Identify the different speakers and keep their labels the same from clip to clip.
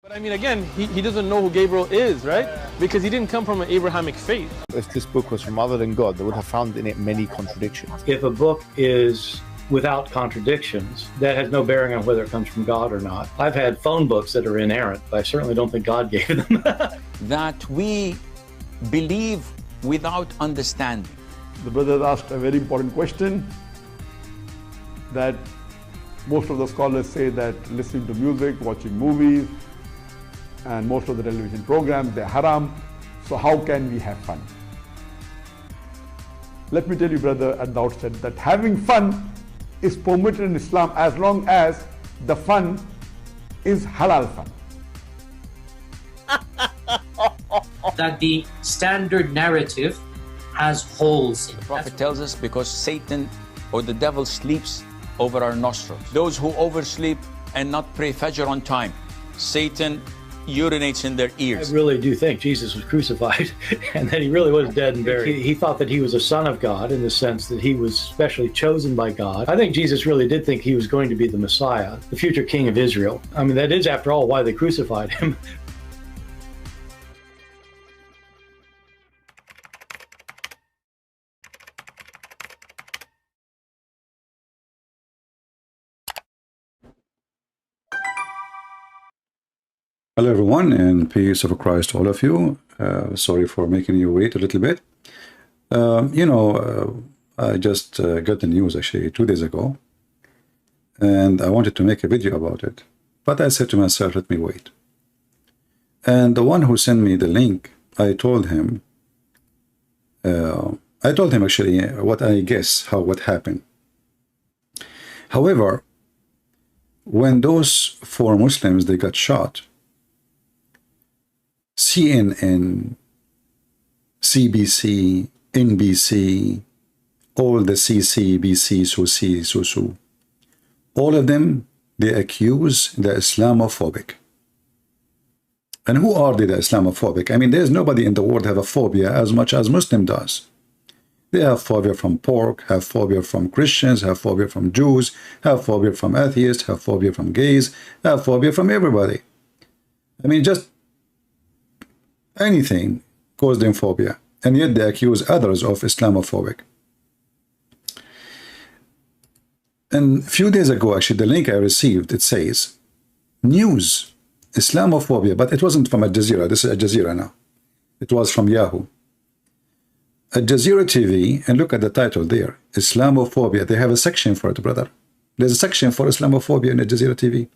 Speaker 1: But I mean, again, he doesn't know who Gabriel is, right? Because he didn't come from an Abrahamic faith.
Speaker 2: If this book was from other than God, they would have found in it many contradictions.
Speaker 3: If a book is without contradictions, that has no bearing on whether it comes from God or not. I've had phone books that are inerrant, but I certainly don't think God gave them.
Speaker 4: That we believe without understanding.
Speaker 5: The brother asked a very important question that most of the scholars say that listening to music, watching movies, and most of the television programs, they're haram. So how can we have fun? Let me tell you, brother, at the outset that having fun is permitted in Islam as long as the fun is halal fun.
Speaker 6: That the standard narrative has holes in it.
Speaker 4: The Prophet tells us because Satan or the devil sleeps over our nostrils. Those who oversleep and not pray Fajr on time, Satan urinates in their ears.
Speaker 3: I really do think Jesus was crucified and that he really was dead and buried. He thought that he was a son of God in the sense that he was specially chosen by God. I think Jesus really did think he was going to be the Messiah, the future king of Israel. I mean, that is, after all, why they crucified him.
Speaker 7: Hello everyone, and peace of Christ to all of you. Sorry for making you wait a little bit. I just got the news actually 2 days ago, and I wanted to make a video about it. But I said to myself, let me wait. And the one who sent me the link, I told him actually what I guess what happened. However, when those 4 Muslims, they got shot, CNN, CBC, NBC, all the CCBC, SUSU, all of them, they accuse the Islamophobic. And who are they, the Islamophobic? I mean, there's nobody in the world have a phobia as much as Muslim does. They have phobia from pork, have phobia from Christians, have phobia from Jews, have phobia from atheists, have phobia from gays, have phobia from everybody. I mean, just anything caused them phobia, and yet they accuse others of Islamophobic. And a few days ago, actually, the link I received, it says, news, Islamophobia, but it wasn't from Al Jazeera. This is Al Jazeera now. It was from Yahoo. Al Jazeera TV, and look at the title there, Islamophobia. They have a section for it, brother. There's a section for Islamophobia in Al Jazeera TV.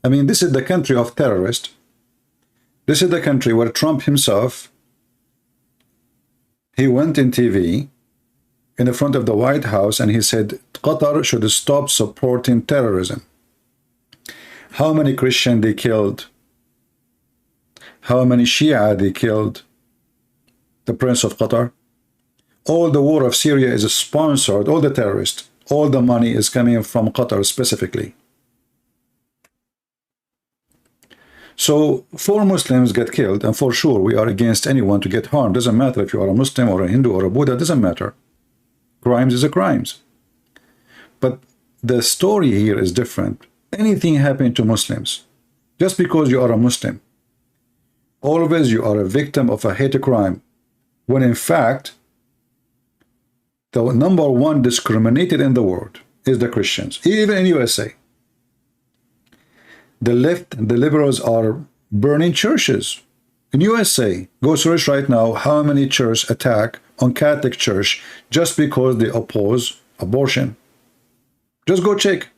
Speaker 7: I mean, this is the country of terrorists. This is the country where Trump himself, he went in TV in the front of the White House and he said, Qatar should stop supporting terrorism. How many Christians they killed? How many Shia they killed? The Prince of Qatar. All the war of Syria is sponsored, all the terrorists, all the money is coming from Qatar specifically. So 4 Muslims get killed, and for sure we are against anyone to get harmed. Doesn't matter if you are a Muslim or a Hindu or a Buddha, doesn't matter. Crimes is a crimes. But the story here is different. Anything happening to Muslims, just because you are a Muslim, always you are a victim of a hate crime, when in fact the #1 discriminated in the world is the Christians, even in USA. The left, the liberals are burning churches. In USA, go search right now how many churches attack on Catholic Church just because they oppose abortion. Just go check.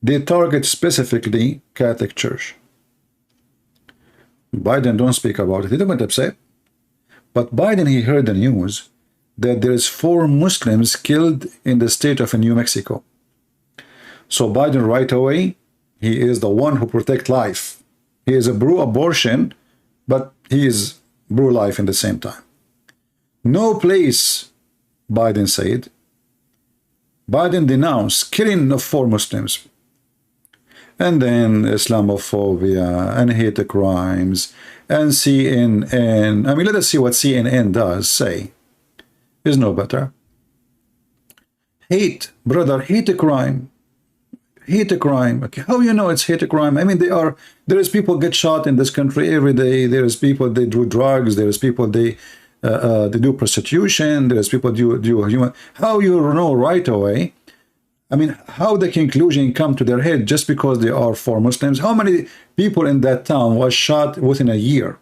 Speaker 7: They target specifically Catholic Church. Biden don't speak about it. He don't get upset. But Biden, he heard the news that there is 4 Muslims killed in the state of New Mexico. So Biden right away, he is the one who protects life. He is a pro-abortion, but he is pro-life in the same time. No place, Biden said. Biden denounced killing of 4 Muslims. And then Islamophobia and hate crimes and CNN. I mean, let us see what CNN does say. Is no better. Hate, brother, hate a crime. hate crime. Okay, how you know it's hate crime? I mean, there is people get shot in this country every day. There is people, they do drugs. There is people, they do prostitution. There is people do human. How you know right away? I mean, how the conclusion come to their head just because they are for Muslims? How many people in that town was shot within a year?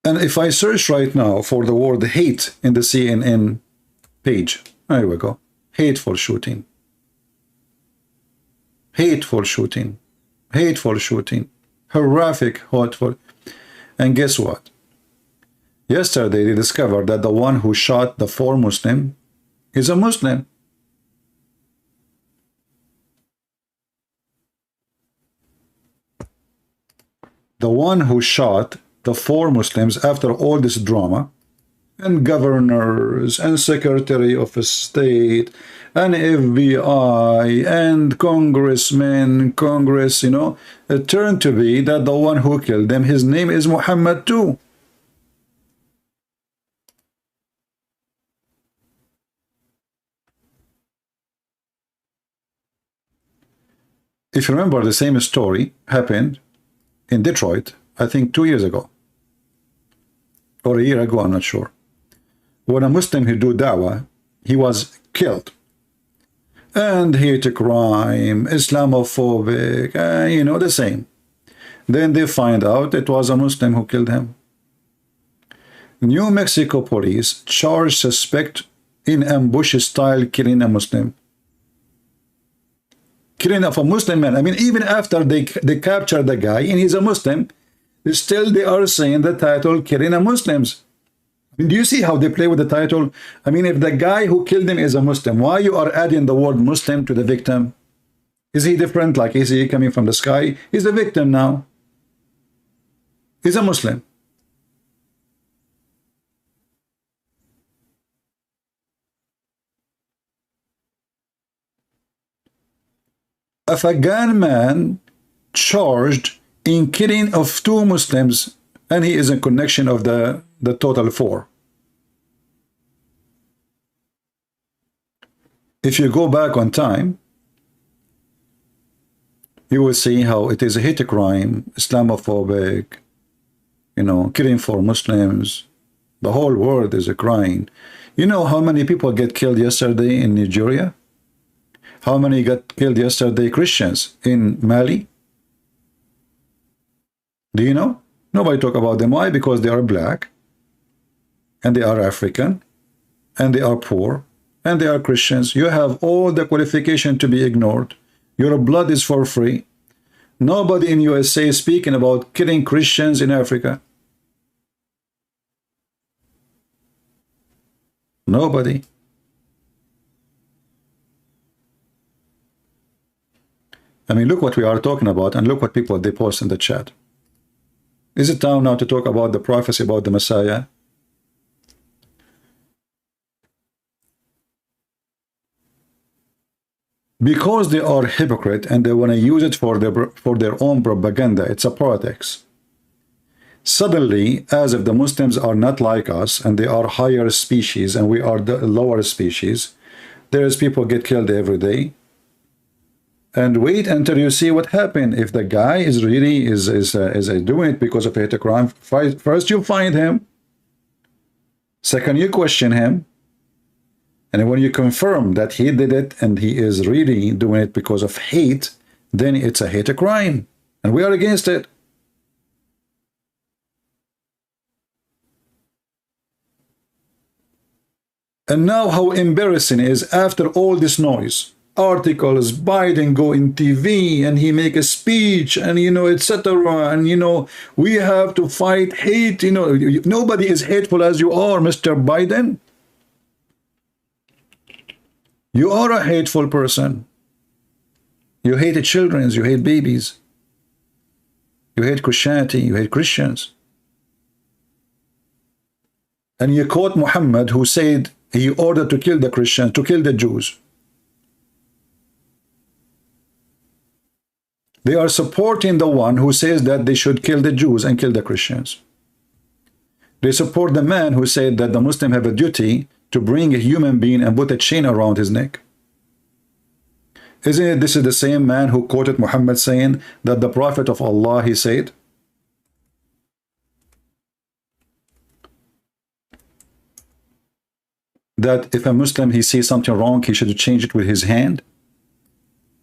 Speaker 7: And if I search right now for the word hate in the CNN page, there we go. Hateful shooting. Hateful shooting. Hateful shooting. Horrific, hateful. And guess what? Yesterday they discovered that the one who shot the 4 Muslim is a Muslim. The one who shot the 4 Muslims after all this drama, and governors and secretary of state and FBI and congressmen, Congress, you know, it turned to be that the one who killed them, his name is Muhammad too. If you remember, the same story happened in Detroit, I think 2 years ago. Or a year ago, I'm not sure. When a Muslim who do dawah, he was killed. And hate crime, Islamophobic, you know, the same. Then they find out it was a Muslim who killed him. New Mexico police charge suspect in ambush-style killing a Muslim. Killing of a Muslim man. I mean, even after they capture the guy and he's a Muslim, still they are saying the title killing a Muslims. I mean, do you see how they play with the title? I mean, if the guy who killed him is a Muslim, why you are adding the word Muslim to the victim? Is he different? Like, is he coming from the sky? He's a victim now. He's a Muslim. If a gunman charged in killing of 2 Muslims, and he is in connection of the total 4. If you go back on time, you will see how it is a hate crime, Islamophobic, you know, killing for Muslims. The whole world is crying. You know how many people get killed yesterday in Nigeria? How many got killed yesterday, Christians, in Mali? Do you know? Nobody talk about them. Why? Because they are black, and they are African, and they are poor, and they are Christians. You have all the qualification to be ignored. Your blood is for free. Nobody in USA is speaking about killing Christians in Africa. Nobody. I mean, look what we are talking about, and look what people they post in the chat. Is it time now to talk about the prophecy about the Messiah? Because they are hypocrite and they want to use it for their own propaganda. It's a politics. Suddenly, as if the Muslims are not like us and they are higher species and we are the lower species, there is people get killed every day. And wait until you see what happened. If the guy is really is doing it because of hate crime, first you find him. Second, you question him. And when you confirm that he did it and he is really doing it because of hate, then it's a hate crime. And we are against it. And now how embarrassing it is after all this noise. Articles, Biden go in TV and he make a speech and, you know, etc. And, you know, we have to fight hate. You know, nobody is hateful as you are, Mr. Biden. You are a hateful person. You hate children, you hate babies. You hate Christianity, you hate Christians. And you quote Muhammad, who said he ordered to kill the Christians, to kill the Jews. They are supporting the one who says that they should kill the Jews and kill the Christians. They support the man who said that the Muslim have a duty to bring a human being and put a chain around his neck. Isn't it this is the same man who quoted Muhammad saying that the Prophet of Allah, he said, that if a Muslim, he sees something wrong, he should change it with his hand?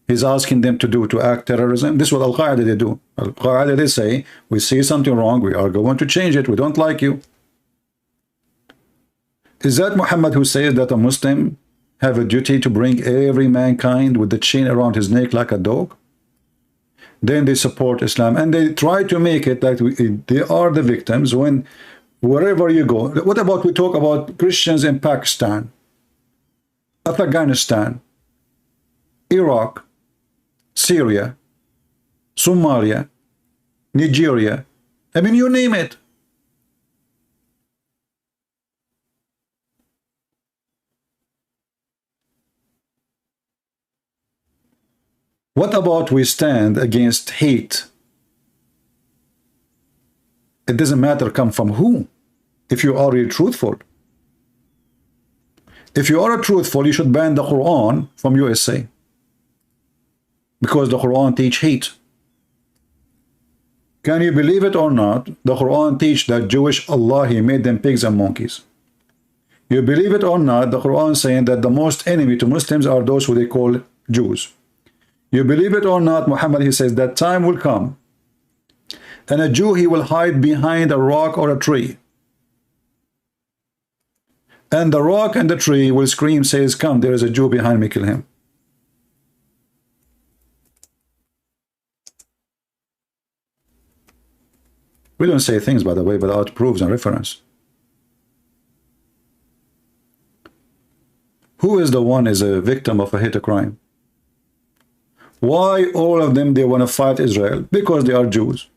Speaker 7: He's asking them to act terrorism. This is what Al-Qaeda they do. Al-Qaeda, they say, we see something wrong, we are going to change it, we don't like you. Is that Muhammad who says that a Muslim have a duty to bring every mankind with the chain around his neck like a dog? Then they support Islam, and they try to make it that they are the victims when wherever you go. What about we talk about Christians in Pakistan, Afghanistan, Iraq, Syria, Somalia, Nigeria, I mean, you name it. What about we stand against hate? It doesn't matter come from who, if you are really truthful. If you are truthful, you should ban the Quran from USA. Because the Quran teach hate. Can you believe it or not? The Quran teach that Jewish Allah, he made them pigs and monkeys. You believe it or not, the Quran saying that the most enemy to Muslims are those who they call Jews. You believe it or not, Muhammad, he says that time will come and a Jew, he will hide behind a rock or a tree. And the rock and the tree will scream, says, come, there is a Jew behind me, kill him. We don't say things, by the way, without proofs and reference. Who is the one is a victim of a hate crime? Why all of them, they want to fight Israel? Because they are Jews.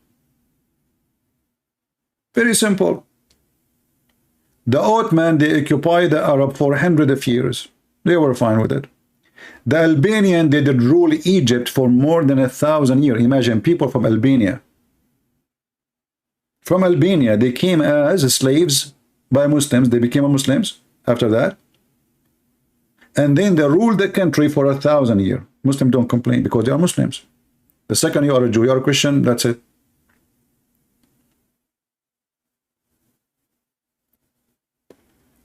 Speaker 7: Very simple. The Ottoman, they occupied the Arab for hundreds of years. They were fine with it. The Albanian, they did rule Egypt for more than 1,000 years. Imagine people from Albania. From Albania, they came as slaves by Muslims. They became Muslims after that. And then they ruled the country for 1,000 years. Muslims don't complain because they are Muslims. The second you are a Jew, you are a Christian, that's it.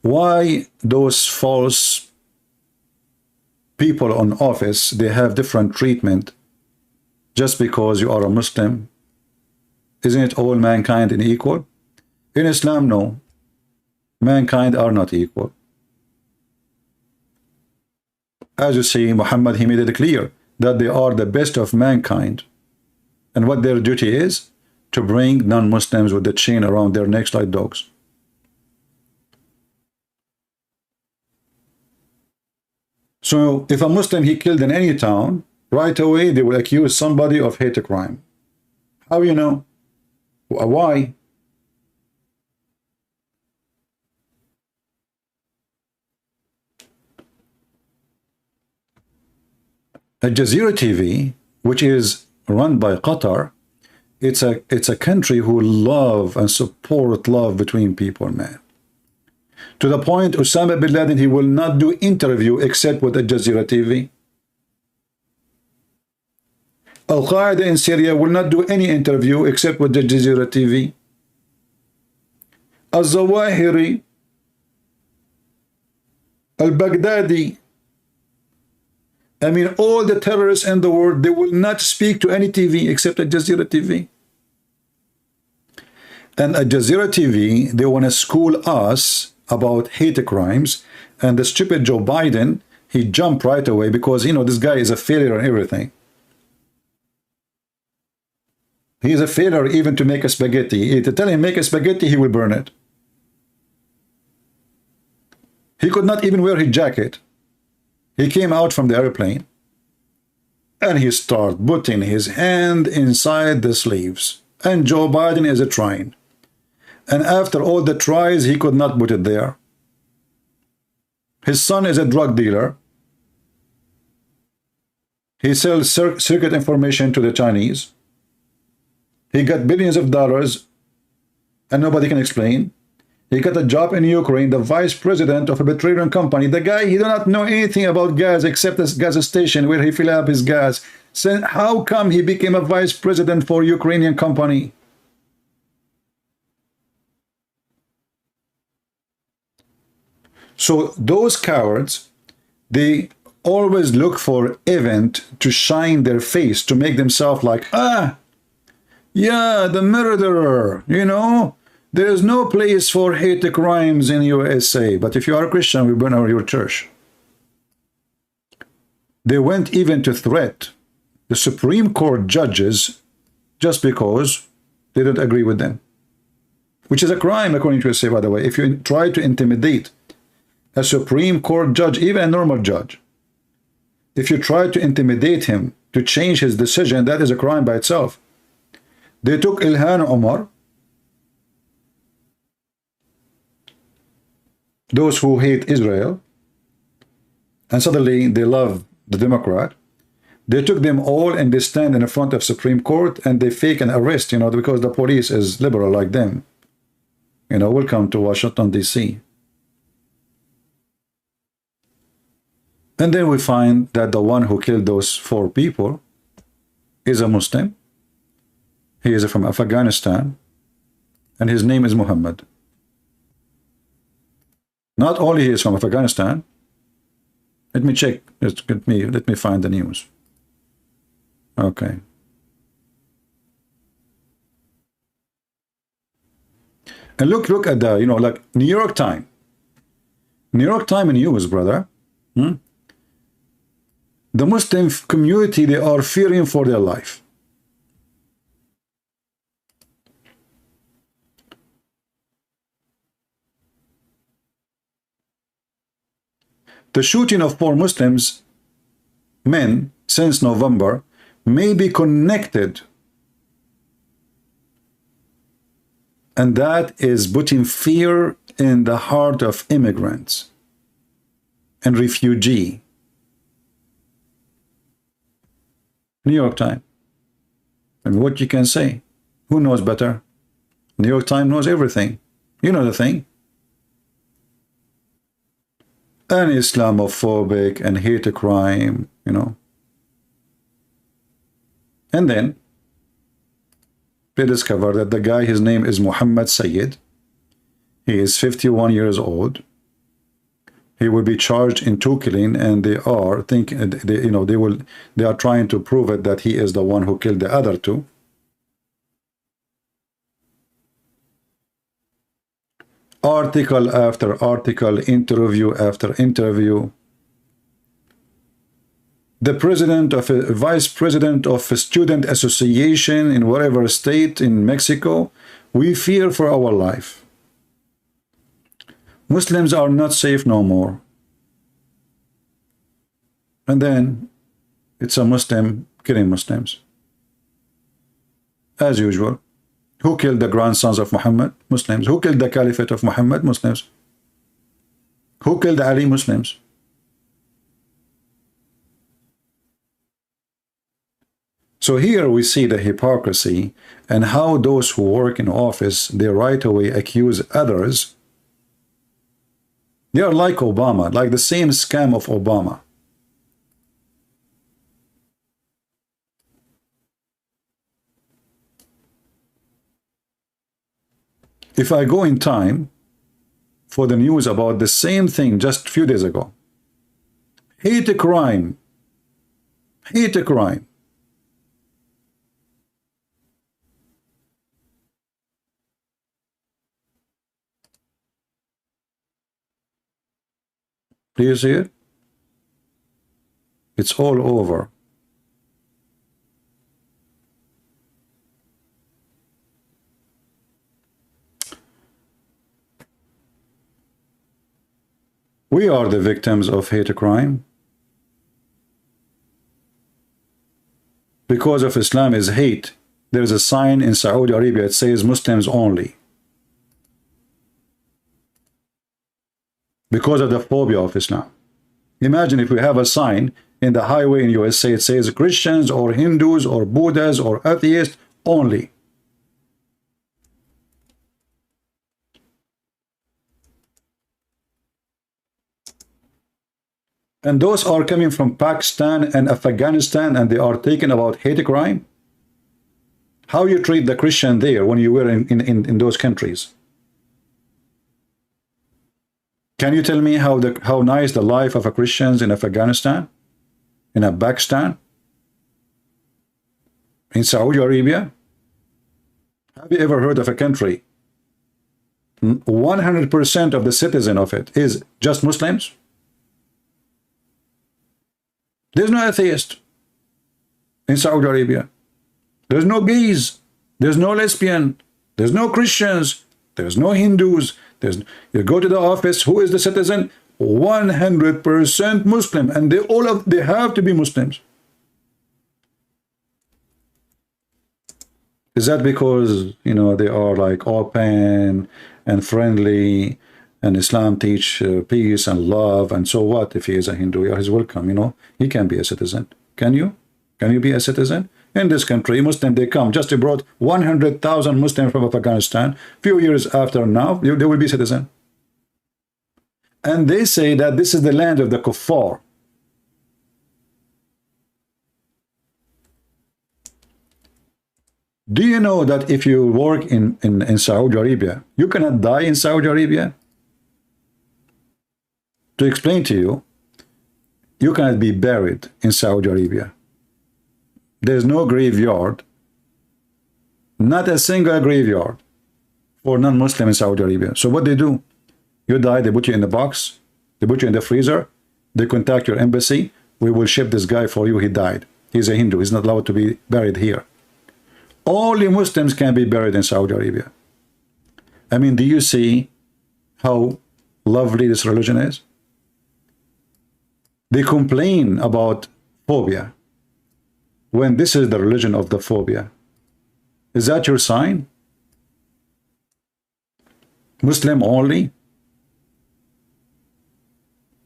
Speaker 7: Why those false people on office, they have different treatment just because you are a Muslim? Isn't it all mankind is equal? In Islam, no. Mankind are not equal. As you see, Muhammad, he made it clear that they are the best of mankind. And what their duty is? To bring non-Muslims with the chain around their necks like dogs. So if a Muslim he killed in any town, right away they will accuse somebody of hate crime. How you know? Why? Al Jazeera TV, which is run by Qatar, it's a country who love and support love between people, man. To the point, Osama bin Laden, he will not do interview except with Al Jazeera TV. Al-Qaeda in Syria will not do any interview except with Al Jazeera TV. Al-Zawahiri, Al-Baghdadi, I mean, all the terrorists in the world, they will not speak to any TV except Al Jazeera TV. And Al Jazeera TV, they want to school us about hate crimes. And the stupid Joe Biden, he jumped right away because, you know, this guy is a failure in everything. He is a failure even to make a spaghetti. To tell him make a spaghetti, he will burn it. He could not even wear his jacket. He came out from the airplane and he started putting his hand inside the sleeves. And Joe Biden is trying. And after all the tries, he could not put it there. His son is a drug dealer. He sells secret information to the Chinese. He got billions of dollars and nobody can explain. He got a job in Ukraine, the vice president of a petroleum company. The guy, he do not know anything about gas except this gas station where he fill up his gas. So how come he became a vice president for Ukrainian company? So those cowards, they always look for event to shine their face, to make themselves like, ah, yeah, the murderer, you know. There is no place for hate crimes in USA. But if you are a Christian, we burn your church. They went even to threat the Supreme Court judges just because they don't agree with them. Which is a crime, according to USA, by the way. If you try to intimidate a Supreme Court judge, even a normal judge, if you try to intimidate him to change his decision, that is a crime by itself. They took Ilhan Omar, those who hate Israel, and suddenly they love the Democrat. They took them all and they stand in front of Supreme Court and they fake an arrest, you know, because the police is liberal like them. You know, welcome to Washington, D.C. And then we find that the one who killed those 4 people is a Muslim. He is from Afghanistan, and his name is Muhammad. Not only he is from Afghanistan. Let me check. Let me find the news. Okay. And look at the, you know, like New York Times. New York Times news, brother. The Muslim community, they are fearing for their life. The shooting of 4 Muslims men since November may be connected, and that is putting fear in the heart of immigrants and refugees. New York Times. And what you can say? Who knows better? New York Times knows everything. You know the thing. And Islamophobic and hate a crime, you know. And then they discover that the guy, his name is Muhammad Sayyid. He is 51 years old. He will be charged in 2 killing, and they are thinking, they are trying to prove it that he is the one who killed the other 2. Article after article, interview after interview. The president of a vice president of a student association in whatever state in Mexico, we fear for our life. Muslims are not safe no more. And then it's a Muslim killing Muslims. As usual. Who killed the grandsons of Muhammad? Muslims. Who killed the caliphate of Muhammad? Muslims. Who killed Ali? Muslims. So here we see the hypocrisy and how those who work in office, they right away accuse others. They are like Obama, like the same scam of Obama. If I go in time for the news about the same thing just a few days ago, hate a crime, hate a crime. Do you see it? It's all over. We are the victims of hate crime. Because of Islam is hate, there is a sign in Saudi Arabia, it says Muslims only. Because of the phobia of Islam. Imagine if we have a sign in the highway in USA, it says Christians or Hindus or Buddhas or atheists only. And those are coming from Pakistan and Afghanistan, and they are taken about hate crime. How you treat the Christian there when you were in those countries? Can you tell me how nice the life of a Christians in Afghanistan, in Pakistan, in Saudi Arabia? Have you ever heard of a country 100% of the citizen of it is just Muslims? There's no atheist in Saudi Arabia. There's no gays. There's no lesbian. There's no Christians. There's no Hindus. You go to the office. Who is the citizen? 100% Muslim, and they have to be Muslims. Is that because they are like open and friendly, and Islam teach peace and love, and so what if he is a Hindu? Yeah, he's welcome. He can be a citizen. Can you? Can you be a citizen? In this country, Muslim, they come. Just brought 100,000 Muslims from Afghanistan. Few years after now, they will be citizen. And they say that this is the land of the kuffar. Do you know that if you work in Saudi Arabia, you cannot die in Saudi Arabia? To explain to you, you cannot be buried in Saudi Arabia. There's no graveyard, not a single graveyard for non-Muslim in Saudi Arabia. So what they do, you die, they put you in the box, they put you in the freezer, they contact your embassy, we will ship this guy for you, he died. He's a Hindu, he's not allowed to be buried here. Only Muslims can be buried in Saudi Arabia. I mean, do you see how lovely this religion is? They complain about phobia when this is the religion of the phobia. Is that your sign? Muslim only?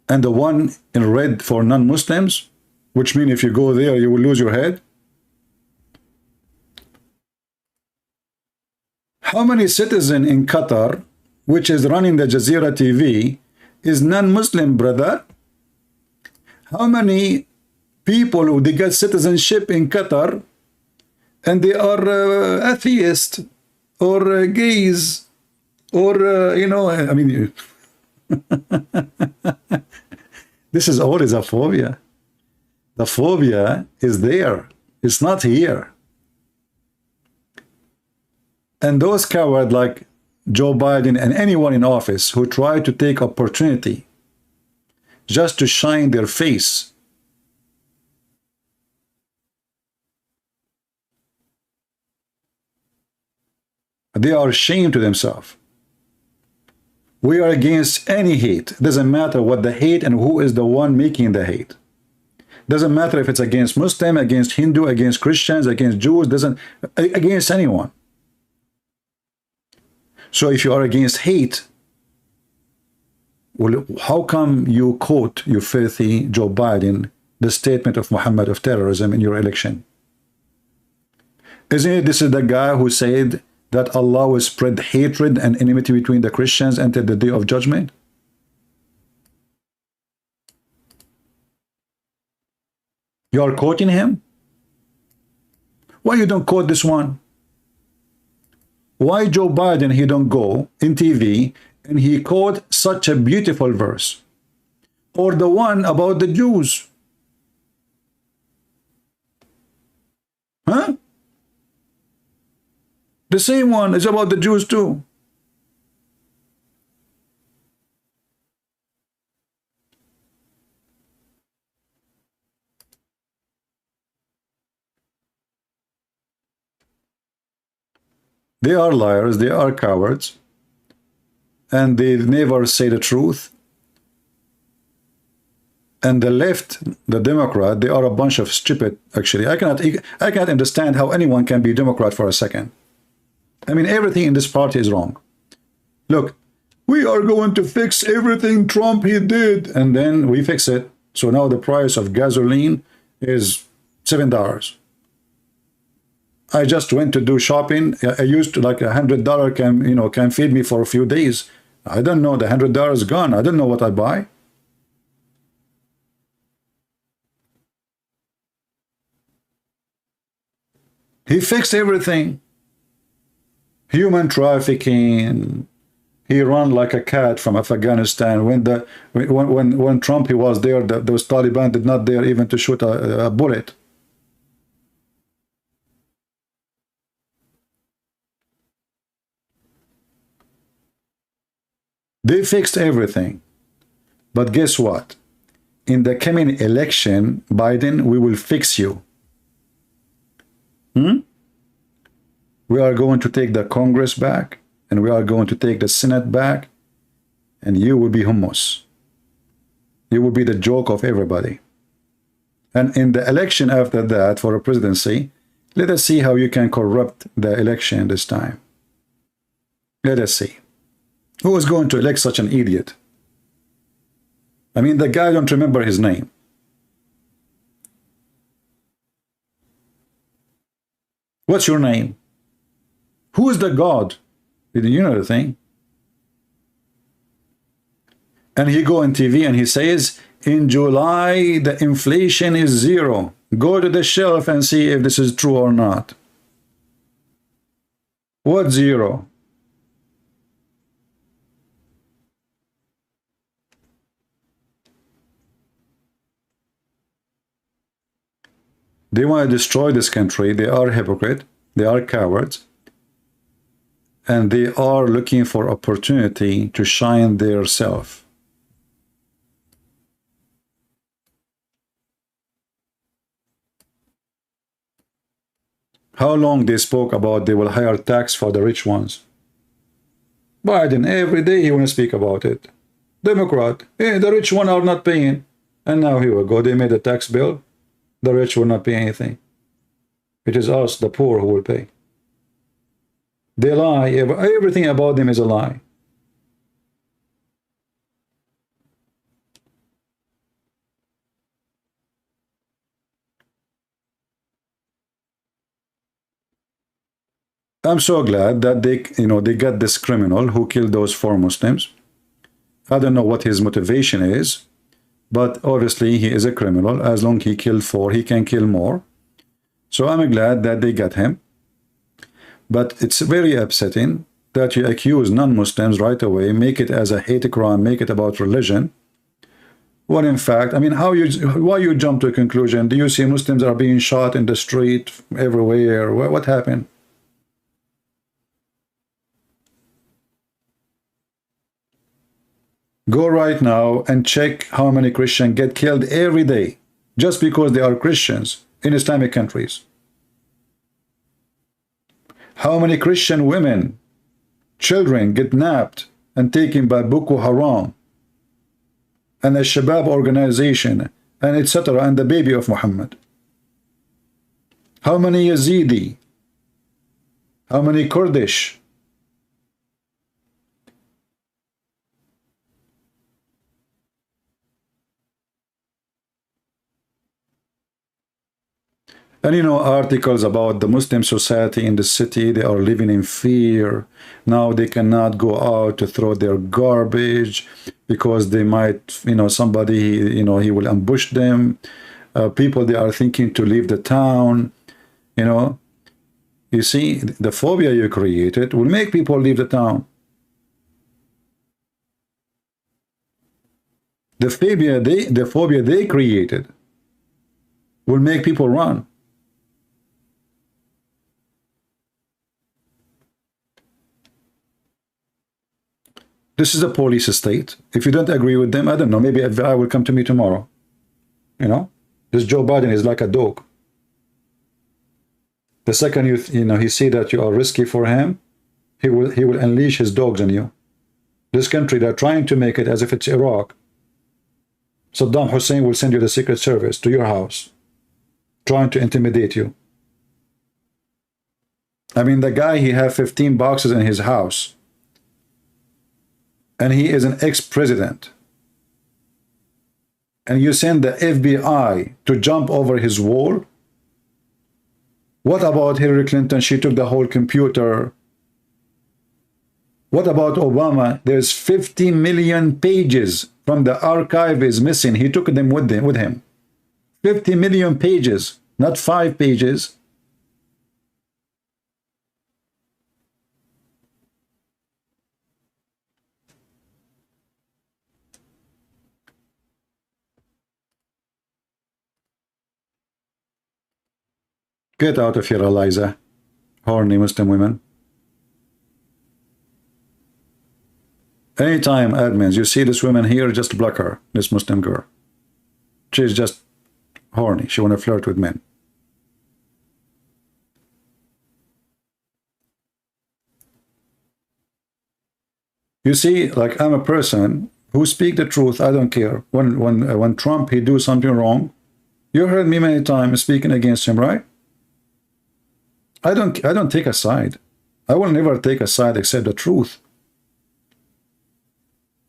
Speaker 7: And the one in red for non-Muslims, which means if you go there, you will lose your head? How many citizens in Qatar, which is running the Jazeera TV, is non-Muslim, brother? How many people who they get citizenship in Qatar and they are atheists or gays or, I mean, this is always a phobia. The phobia is there. It's not here. And those cowards like Joe Biden and anyone in office who try to take opportunity just to shine their face, they are ashamed to themselves. We are against any hate. It doesn't matter what the hate and who is the one making the hate. Doesn't matter if it's against Muslim, against Hindu, against Christians, against Jews, against anyone. So if you are against hate, well, how come you quote, you filthy Joe Biden, the statement of Muhammad of terrorism in your election? Isn't it this is the guy who said that Allah will spread hatred and enmity between the Christians until the day of judgment? You are quoting him? Why you don't quote this one? Why Joe Biden, he don't go in TV and he quote such a beautiful verse? Or the one about the Jews? Huh? The same one is about the Jews too. They are liars, they are cowards, and they never say the truth. And the left, the Democrat, they are a bunch of stupid, actually. I cannot understand how anyone can be Democrat for a second. I mean, everything in this party is wrong. Look, we are going to fix everything Trump he did, and then we fix it. So now the price of gasoline is $7. I just went to do shopping. I used to like $100 can feed me for a few days. I don't know, the $100 is gone. I don't know what I buy. He fixed everything. Human trafficking. He ran like a cat from Afghanistan. When Trump he was there, those Taliban did not dare even to shoot a bullet. They fixed everything. But guess what? In the coming election, Biden, we will fix you. We are going to take the Congress back, and we are going to take the Senate back, and you will be hummus. You will be the joke of everybody. And in the election after that, for a presidency, let us see how you can corrupt the election this time. Let us see. Who is going to elect such an idiot? I mean, the guy, I don't remember his name. What's your name? Who is the God? You know the thing. And he go on TV and he says, in July, the inflation is 0. Go to the shelf and see if this is true or not. What 0? They want to destroy this country. They are hypocrite. They are cowards. And they are looking for opportunity to shine their self. How long they spoke about they will hire tax for the rich ones? Biden, every day he want to speak about it. Democrat, the rich ones are not paying. And now here we go. They made a tax bill. The rich will not pay anything. It is us, the poor, who will pay. They lie. Everything about them is a lie. I'm so glad that they got this criminal who killed those 4 Muslims. I don't know what his motivation is, but obviously he is a criminal. As long as he killed 4, he can kill more. So I'm glad that they got him. But it's very upsetting that you accuse non-Muslims right away, make it as a hate crime, make it about religion. Well, in fact, I mean, why you jump to a conclusion? Do you see Muslims are being shot in the street everywhere? What happened? Go right now and check how many Christians get killed every day just because they are Christians in Islamic countries. How many Christian women, children get nabbed and taken by Boko Haram and the Shabab organization and etc. and the baby of Muhammad? How many Yazidi? How many Kurdish? And articles about the Muslim society in the city, they are living in fear. Now they cannot go out to throw their garbage because they might, somebody, he will ambush them. People, they are thinking to leave the town. You see, the phobia you created will make people leave the town. The phobia they created will make people run. This is a police state. If you don't agree with them, I don't know, maybe I will come to me tomorrow. This Joe Biden is like a dog. The second he see that you are risky for him, he will unleash his dogs on you. This country, they're trying to make it as if it's Iraq. Saddam Hussein will send you the Secret Service to your house, trying to intimidate you. I mean, the guy, he have 15 boxes in his house. And he is an ex-president. And you send the FBI to jump over his wall? What about Hillary Clinton? She took the whole computer. What about Obama? There's 50 million pages from the archive is missing. He took them with him. 50 million pages, not 5 pages. Get out of here, Eliza. Horny Muslim women. Anytime, admins, you see this woman here, just block her, this Muslim girl. She's just horny. She want to flirt with men. You see, like, I'm a person who speak the truth. I don't care. When Trump, he do something wrong, you heard me many times speaking against him, right? I don't take a side. I will never take a side except the truth.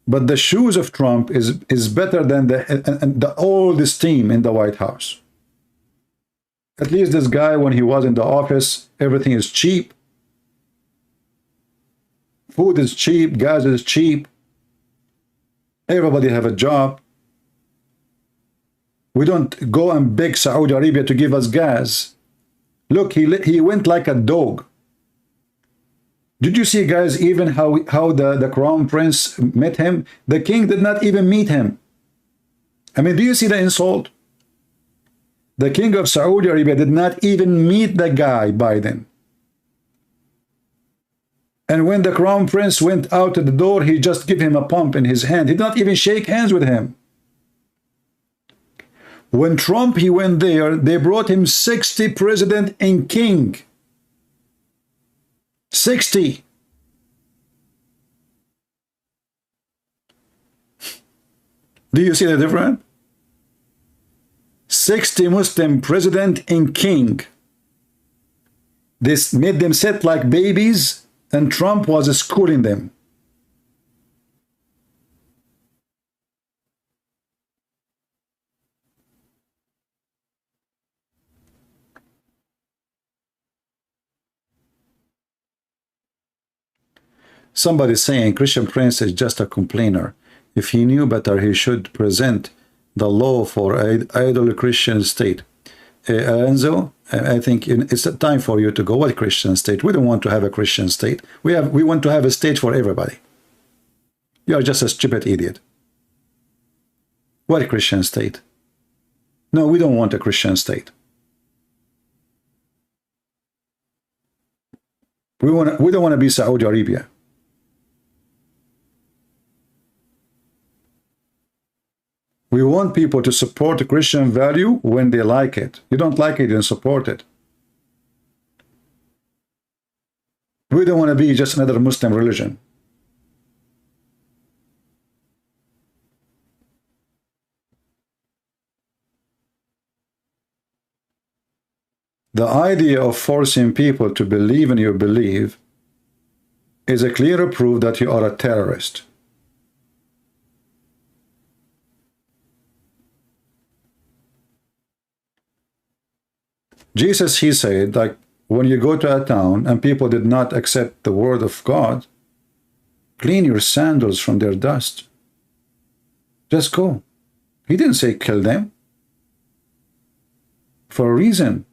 Speaker 7: But the shoes of Trump is better than the oldest team in the White House. At least this guy, when he was in the office, everything is cheap. Food is cheap, gas is cheap. Everybody have a job. We don't go and beg Saudi Arabia to give us gas. Look, he went like a dog. Did you see, guys, even how the crown prince met him? The king did not even meet him. I mean, do you see the insult? The king of Saudi Arabia did not even meet the guy, Biden. And when the crown prince went out to the door, he just gave him a pump in his hand. He did not even shake hands with him. When Trump, he went there, they brought him 60 president and king. 60. Do you see the difference? 60 Muslim president and king. This made them sit like babies, and Trump was schooling them. Somebody saying Christian Prince is just a complainer. If he knew better, he should present the law for idol Christian state. Enzo, I think it's time for you to go. What Christian state? We don't want to have a Christian state. We want to have a state for everybody. You are just a stupid idiot. What Christian state? No, we don't want a Christian state. We don't want to be Saudi Arabia. We want people to support the Christian value when they like it. You don't like it, then support it. We don't want to be just another Muslim religion. The idea of forcing people to believe in your belief is a clear proof that you are a terrorist. Jesus, he said, like, when you go to a town and people did not accept the word of God, clean your sandals from their dust. Just go. He didn't say kill them. For a reason.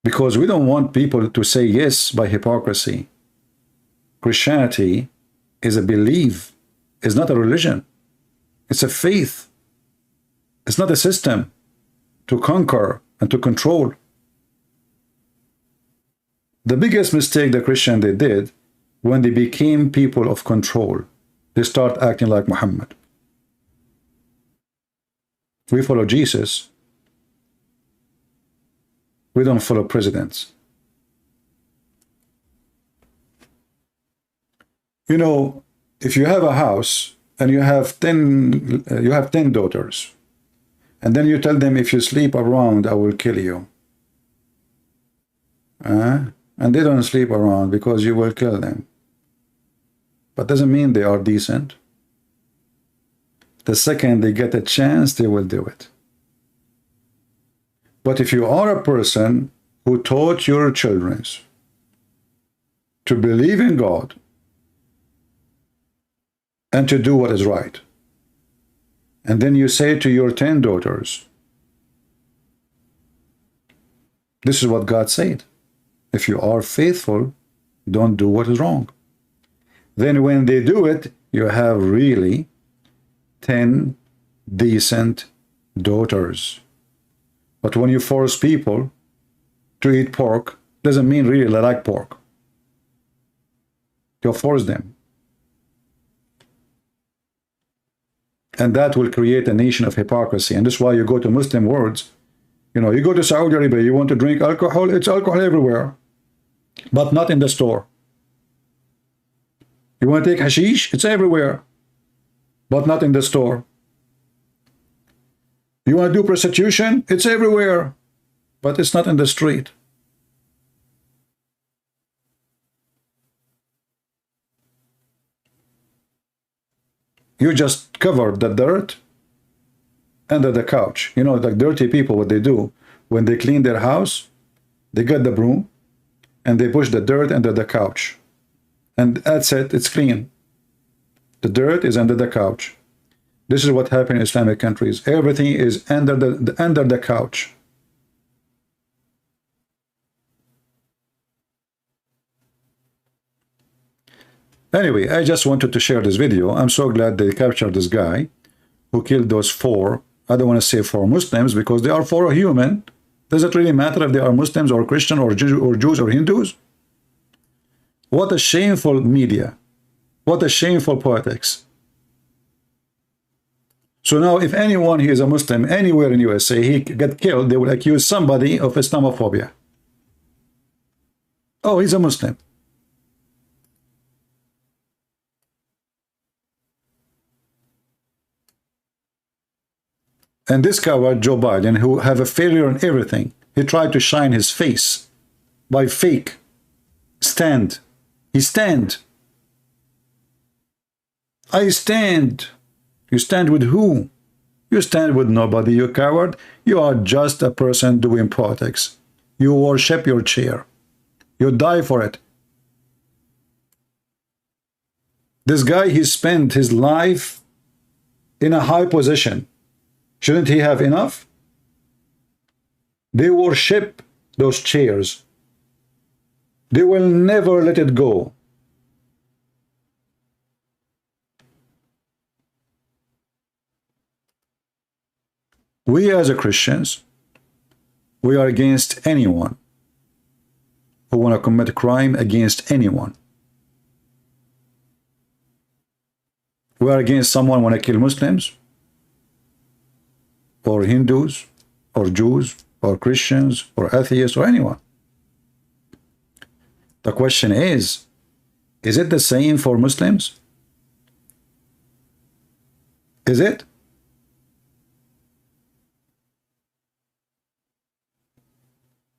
Speaker 7: Because we don't want people to say yes by hypocrisy. Christianity is a belief. It's not a religion. It's a faith. It's not a system to conquer and to control. The biggest mistake the Christians they did when they became people of control, they start acting like Muhammad. We follow Jesus. We don't follow presidents. You know, if you have a house and you have 10 daughters, and then you tell them, if you sleep around, I will kill you. And they don't sleep around because you will kill them. But doesn't mean they are decent. The second they get a chance, they will do it. But if you are a person who taught your children to believe in God and to do what is right, and then you say to your 10 daughters, this is what God said. If you are faithful, don't do what is wrong. Then when they do it, you have really 10 decent daughters. But when you force people to eat pork, doesn't mean really they like pork. You force them. And that will create a nation of hypocrisy. And this is why you go to Muslim worlds. You know, you go to Saudi Arabia, you want to drink alcohol, it's alcohol everywhere, but not in the store. You want to take hashish, it's everywhere, but not in the store. You want to do prostitution, it's everywhere, but it's not in the street. You just cover the dirt under the couch. You know, like dirty people, what they do, when they clean their house, they get the broom and they push the dirt under the couch. And that's it, it's clean. The dirt is under the couch. This is what happens in Islamic countries. Everything is under the couch. Anyway, I just wanted to share this video. I'm so glad they captured this guy who killed those 4. I don't want to say 4 Muslims because they are 4 human. Does it really matter if they are Muslims or Christian or Jews or Hindus? What a shameful media. What a shameful politics. So now if anyone he is a Muslim anywhere in USA, he get killed, they will accuse somebody of Islamophobia. Oh, he's a Muslim. And this coward, Joe Biden, who have a failure in everything, he tried to shine his face by fake stand. He stand. I stand. You stand with who? You stand with nobody, you coward. You are just a person doing politics. You worship your chair. You die for it. This guy, he spent his life in a high position. Shouldn't he have enough? They worship those chairs. They will never let it go. We as a Christians, we are against anyone who want to commit a crime against anyone. We are against someone who want to kill Muslims, or Hindus, or Jews, or Christians, or atheists, or anyone. The question is it the same for Muslims? Is it?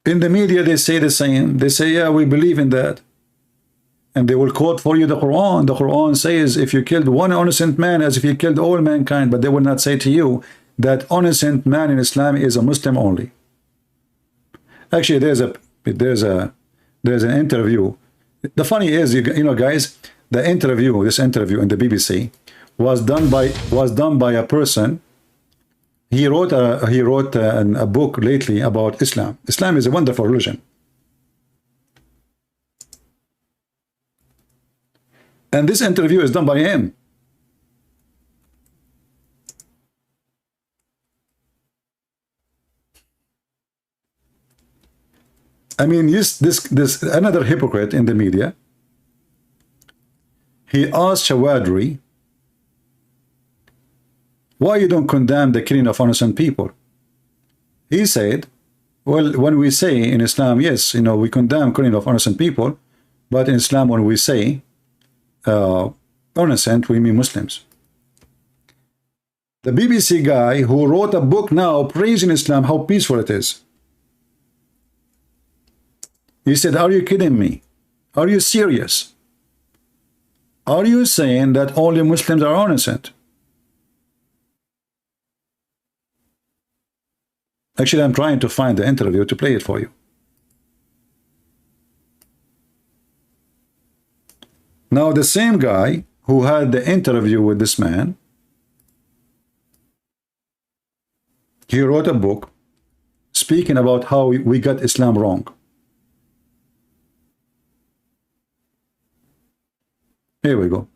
Speaker 7: In the media, they say the same. They say, yeah, we believe in that. And they will quote for you the Quran. The Quran says, if you killed one innocent man, as if you killed all mankind, but they will not say to you that innocent man in Islam is a Muslim only. Actually, there's an interview. The funny is, you know, guys, this interview in the BBC was done by a person. He wrote a book lately about Islam. Islam is a wonderful religion. And this interview is done by him. I mean, this another hypocrite in the media. He asked Chawadri, why you don't condemn the killing of innocent people? He said, well, when we say in Islam, yes, you know, we condemn killing of innocent people, but in Islam, when we say innocent, we mean Muslims. The BBC guy who wrote a book now praising Islam, how peaceful it is. He said, are you kidding me? Are you serious? Are you saying that only Muslims are innocent? Actually, I'm trying to find the interview to play it for you. Now, the same guy who had the interview with this man, he wrote a book speaking about how we got Islam wrong. Here we go.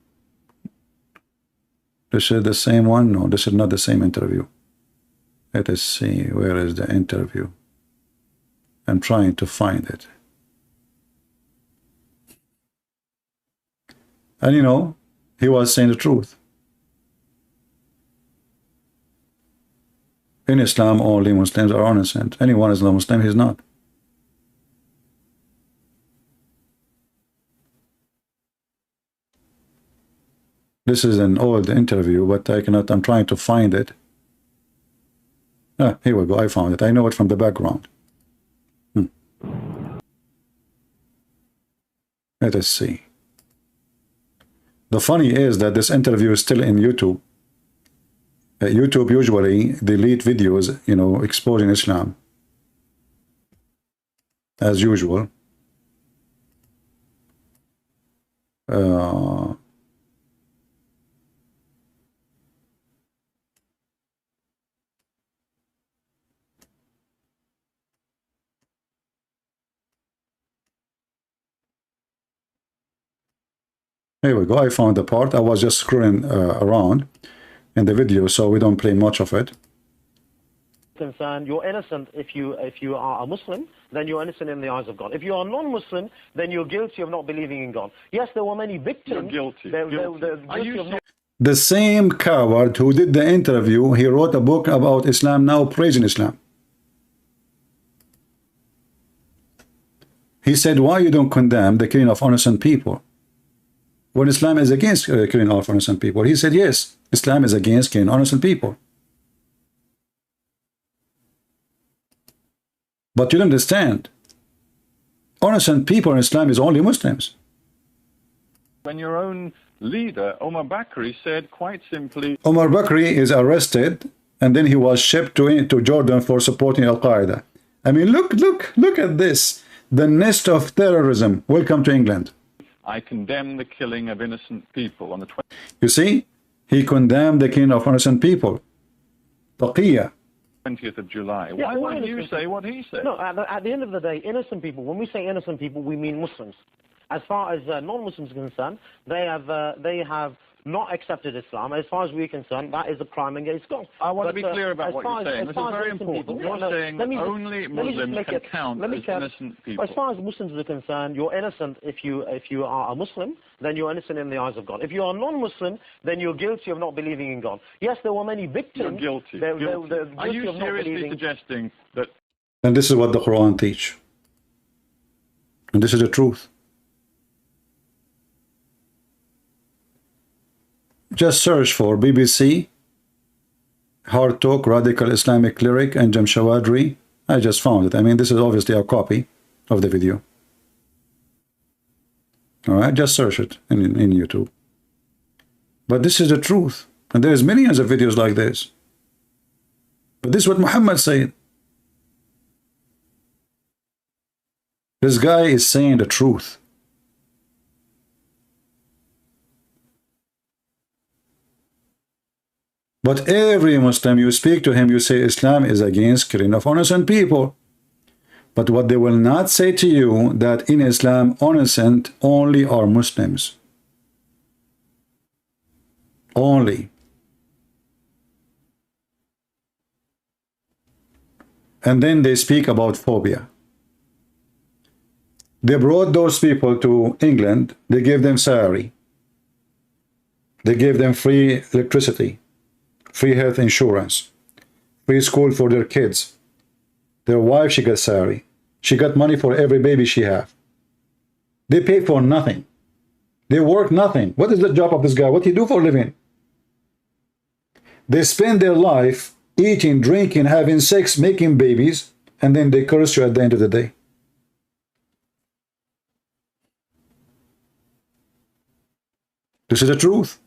Speaker 7: This is the same one? No, this is not the same interview. Let us see, where is the interview? I'm trying to find it. And you know, he was saying the truth. In Islam, only Muslims are innocent. Anyone is not Muslim, he's not. This is an old interview, but I cannot, I'm trying to find it. Ah, here we go, I found it. I know it from the background. Let us see. The funny is that this interview is still in YouTube. YouTube usually delete videos, you know, exposing Islam. As usual. Here we go. I found the part. I was just scrolling around in the video, so we don't play much of it.
Speaker 8: Concerned, you're innocent if you are a Muslim, then you're innocent in the eyes of God. If you are non-Muslim, then you're guilty of not believing in God. Yes, there were many victims. You're guilty. They're guilty of not.
Speaker 7: The same coward who did the interview, he wrote a book about Islam now, praising Islam. He said, why you don't condemn the killing of innocent people? When Islam is against killing of innocent people. He said, yes, Islam is against killing innocent people. But you don't understand. Innocent people in Islam is only Muslims.
Speaker 9: When your own leader, Omar Bakri, said quite simply...
Speaker 7: Omar Bakri is arrested and then he was shipped to Jordan for supporting Al-Qaeda. I mean, look at this. The nest of terrorism. Welcome to England.
Speaker 9: I condemn the killing of innocent people on the 20th.
Speaker 7: You see, he condemned the killing of innocent people. Taqiyya.
Speaker 9: 20th of July.
Speaker 8: Yeah,
Speaker 9: Why wouldn't you say what he said?
Speaker 8: No, at the end of the day, innocent people, when we say innocent people, we mean Muslims. As far as non-Muslims are concerned, they have not accepted Islam. As far as we're concerned, that is a crime against God.
Speaker 9: I want to be clear about what you're saying. This is very important.
Speaker 8: People,
Speaker 9: you're saying that only Muslims can count as innocent people.
Speaker 8: As far as Muslims are concerned, you're innocent if you are a Muslim, then you're innocent in the eyes of God. If you are non-Muslim, then you're guilty of not believing in God. Yes, there were many victims.
Speaker 9: You're guilty. They're guilty. Are you seriously suggesting that...
Speaker 7: And this is what the Quran teach. And this is the truth. Just search for BBC, Hard Talk, Radical Islamic Cleric, and Jamshawadri. I just found it. I mean, this is obviously a copy of the video. All right, just search it in YouTube. But this is the truth. And there's millions of videos like this. But this is what Muhammad said. This guy is saying the truth. But every Muslim, you speak to him, you say Islam is against killing of innocent people. But what they will not say to you, that in Islam, innocent only are Muslims. Only. And then they speak about phobia. They brought those people to England, they gave them salary. They gave them free electricity. Free health insurance, free school for their kids. Their wife, she got salary. She got money for every baby she have. They pay for nothing. They work nothing. What is the job of this guy? What do he do for a living? They spend their life eating, drinking, having sex, making babies, and then they curse you at the end of the day. This is the truth.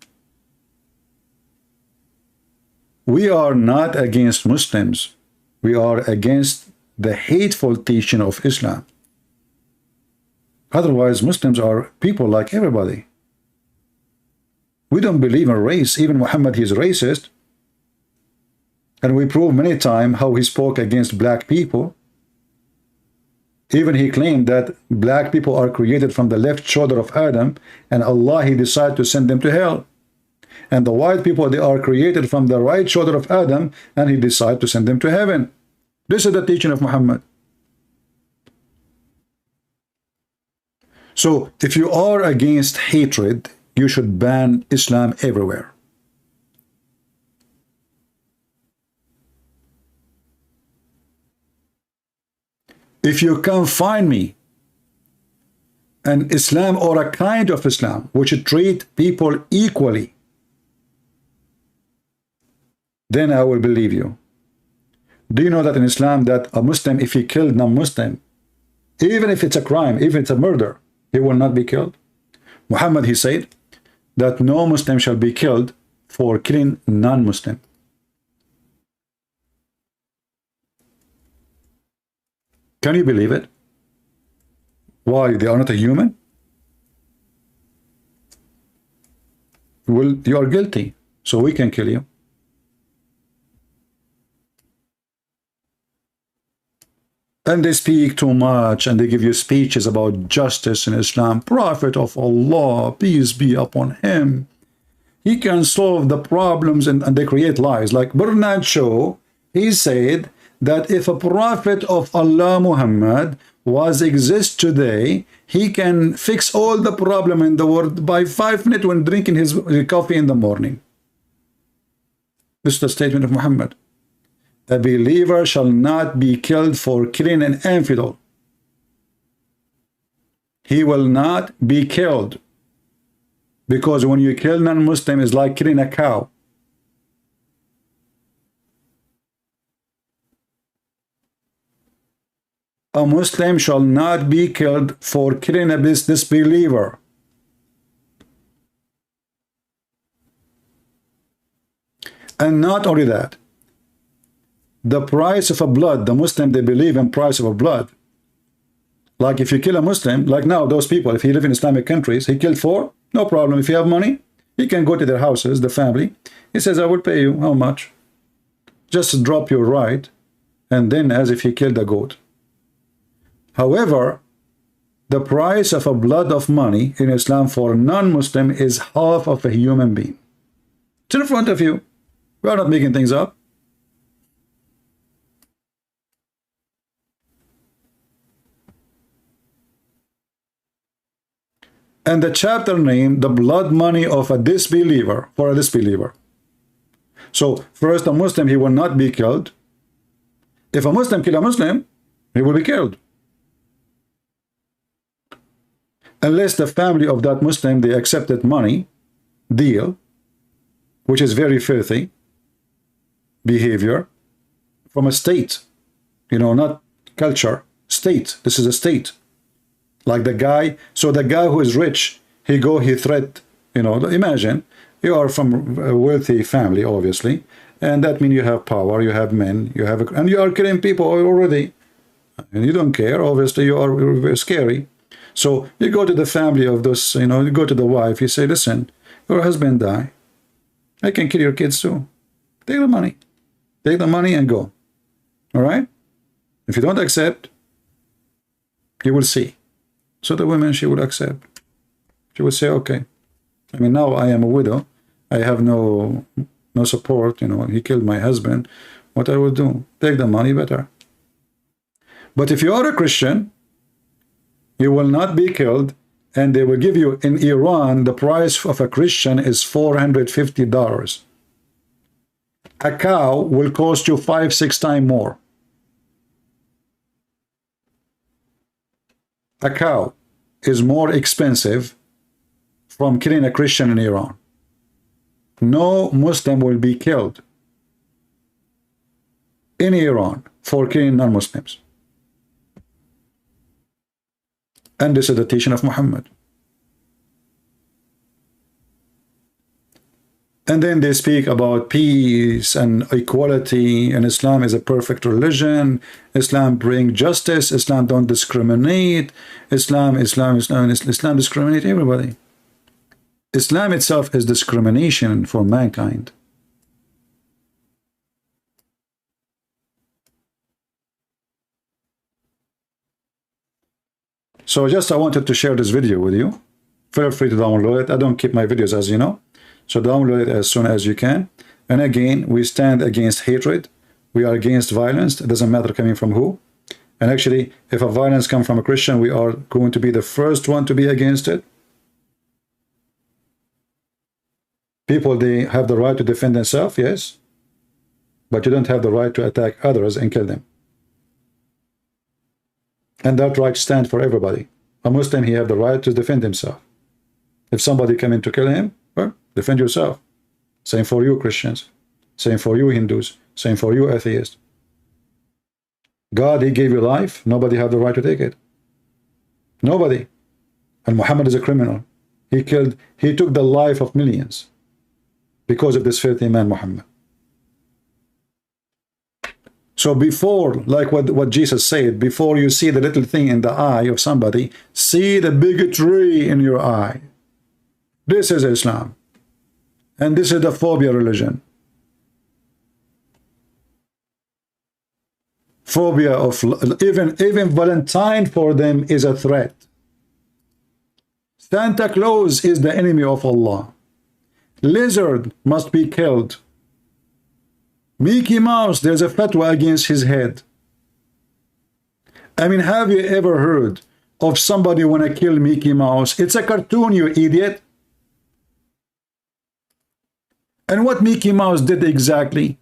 Speaker 7: We are not against Muslims. We are against the hateful teaching of Islam. Otherwise, Muslims are people like everybody. We don't believe in race. Even Muhammad, he is racist. And we prove many times how he spoke against black people. Even he claimed that black people are created from the left shoulder of Adam, and Allah, he decided to send them to hell. And the white people, they are created from the right shoulder of Adam, and he decided to send them to heaven. This is the teaching of Muhammad. So if you are against hatred, you should ban Islam everywhere. If you can find me an Islam or a kind of Islam which treat people equally, then I will believe you. Do you know that in Islam that a Muslim, if he killed non-Muslim, even if it's a crime, even if it's a murder, he will not be killed? Muhammad, he said that no Muslim shall be killed for killing non-Muslim. Can you believe it? Why? They are not a human? Well, you are guilty, so we can kill you. And they speak too much, and they give you speeches about justice in Islam. Prophet of Allah, peace be upon him, he can solve the problems, and they create lies. Like Bernard Shaw, he said that if a prophet of Allah Muhammad was exist today, he can fix all the problem in the world by 5 minutes when drinking his coffee in the morning. This is the statement of Muhammad. A believer shall not be killed for killing an infidel. He will not be killed, because when you kill non-Muslim, it's like killing a cow. A Muslim shall not be killed for killing a disbeliever. And not only that, the price of a blood, the Muslim, they believe in price of a blood. Like if you kill a Muslim, like now those people, if he live in Islamic countries, he killed 4, no problem. If you have money, he can go to their houses, the family. He says, I will pay you. How much? Just drop your right, and then as if he killed a goat. However, the price of a blood of money in Islam for a non-Muslim is half of a human being. It's in front of you. We are not making things up. And the chapter name, the blood money of a disbeliever, for a disbeliever. So first, a Muslim, he will not be killed. If a Muslim kill a Muslim, he will be killed. Unless the family of that Muslim, they accepted money deal, which is very filthy behavior from a state, you know, not culture, state. This is a state. Like the guy, so the guy who is rich, he threat, you know, imagine you are from a wealthy family, obviously, and that means you have power, you have men, you have, and you are killing people already, and you don't care. Obviously, you are very scary. So you go to the family of those, you know, you go to the wife, you say, listen, your husband died. I can kill your kids too. Take the money. Take the money and go. All right? If you don't accept, you will see. So the woman, she would accept. She would say, okay. I mean, now I am a widow. I have no support. You know, he killed my husband. What I will do? Take the money better. But if you are a Christian, you will not be killed, and they will give you, in Iran, the price of a Christian is $450. A cow will cost you 5-6 times more. A cow is more expensive from killing a Christian in Iran. No Muslim will be killed in Iran for killing non-Muslims. And this is the teaching of Muhammad. And then they speak about peace and equality, and Islam is a perfect religion. Islam brings justice. Islam don't discriminate. Islam discriminate everybody. Islam itself is discrimination for mankind. So I wanted to share this video with you. Feel free to download it. I don't keep my videos, as you know. So download it as soon as you can. And again, we stand against hatred. We are against violence. It doesn't matter coming from who. And actually, if a violence comes from a Christian, we are going to be the first one to be against it. People, they have the right to defend themselves, yes. But you don't have the right to attack others and kill them. And that right stands for everybody. A Muslim, he have the right to defend himself. If somebody come in to kill him, well, defend yourself. Same for you Christians. Same for you Hindus. Same for you atheists. God, he gave you life. Nobody have the right to take it. Nobody. And Muhammad is a criminal. He took the life of millions because of this filthy man Muhammad. So before, like what Jesus said, before you see the little thing in the eye of somebody, see the bigotry in your eye. This is Islam. And this is the phobia religion. Phobia of even Valentine for them is a threat. Santa Claus is the enemy of Allah. Lizard must be killed. Mickey Mouse, there's a fatwa against his head. I mean, have you ever heard of somebody want to kill Mickey Mouse? It's a cartoon, you idiot. And what Mickey Mouse did exactly?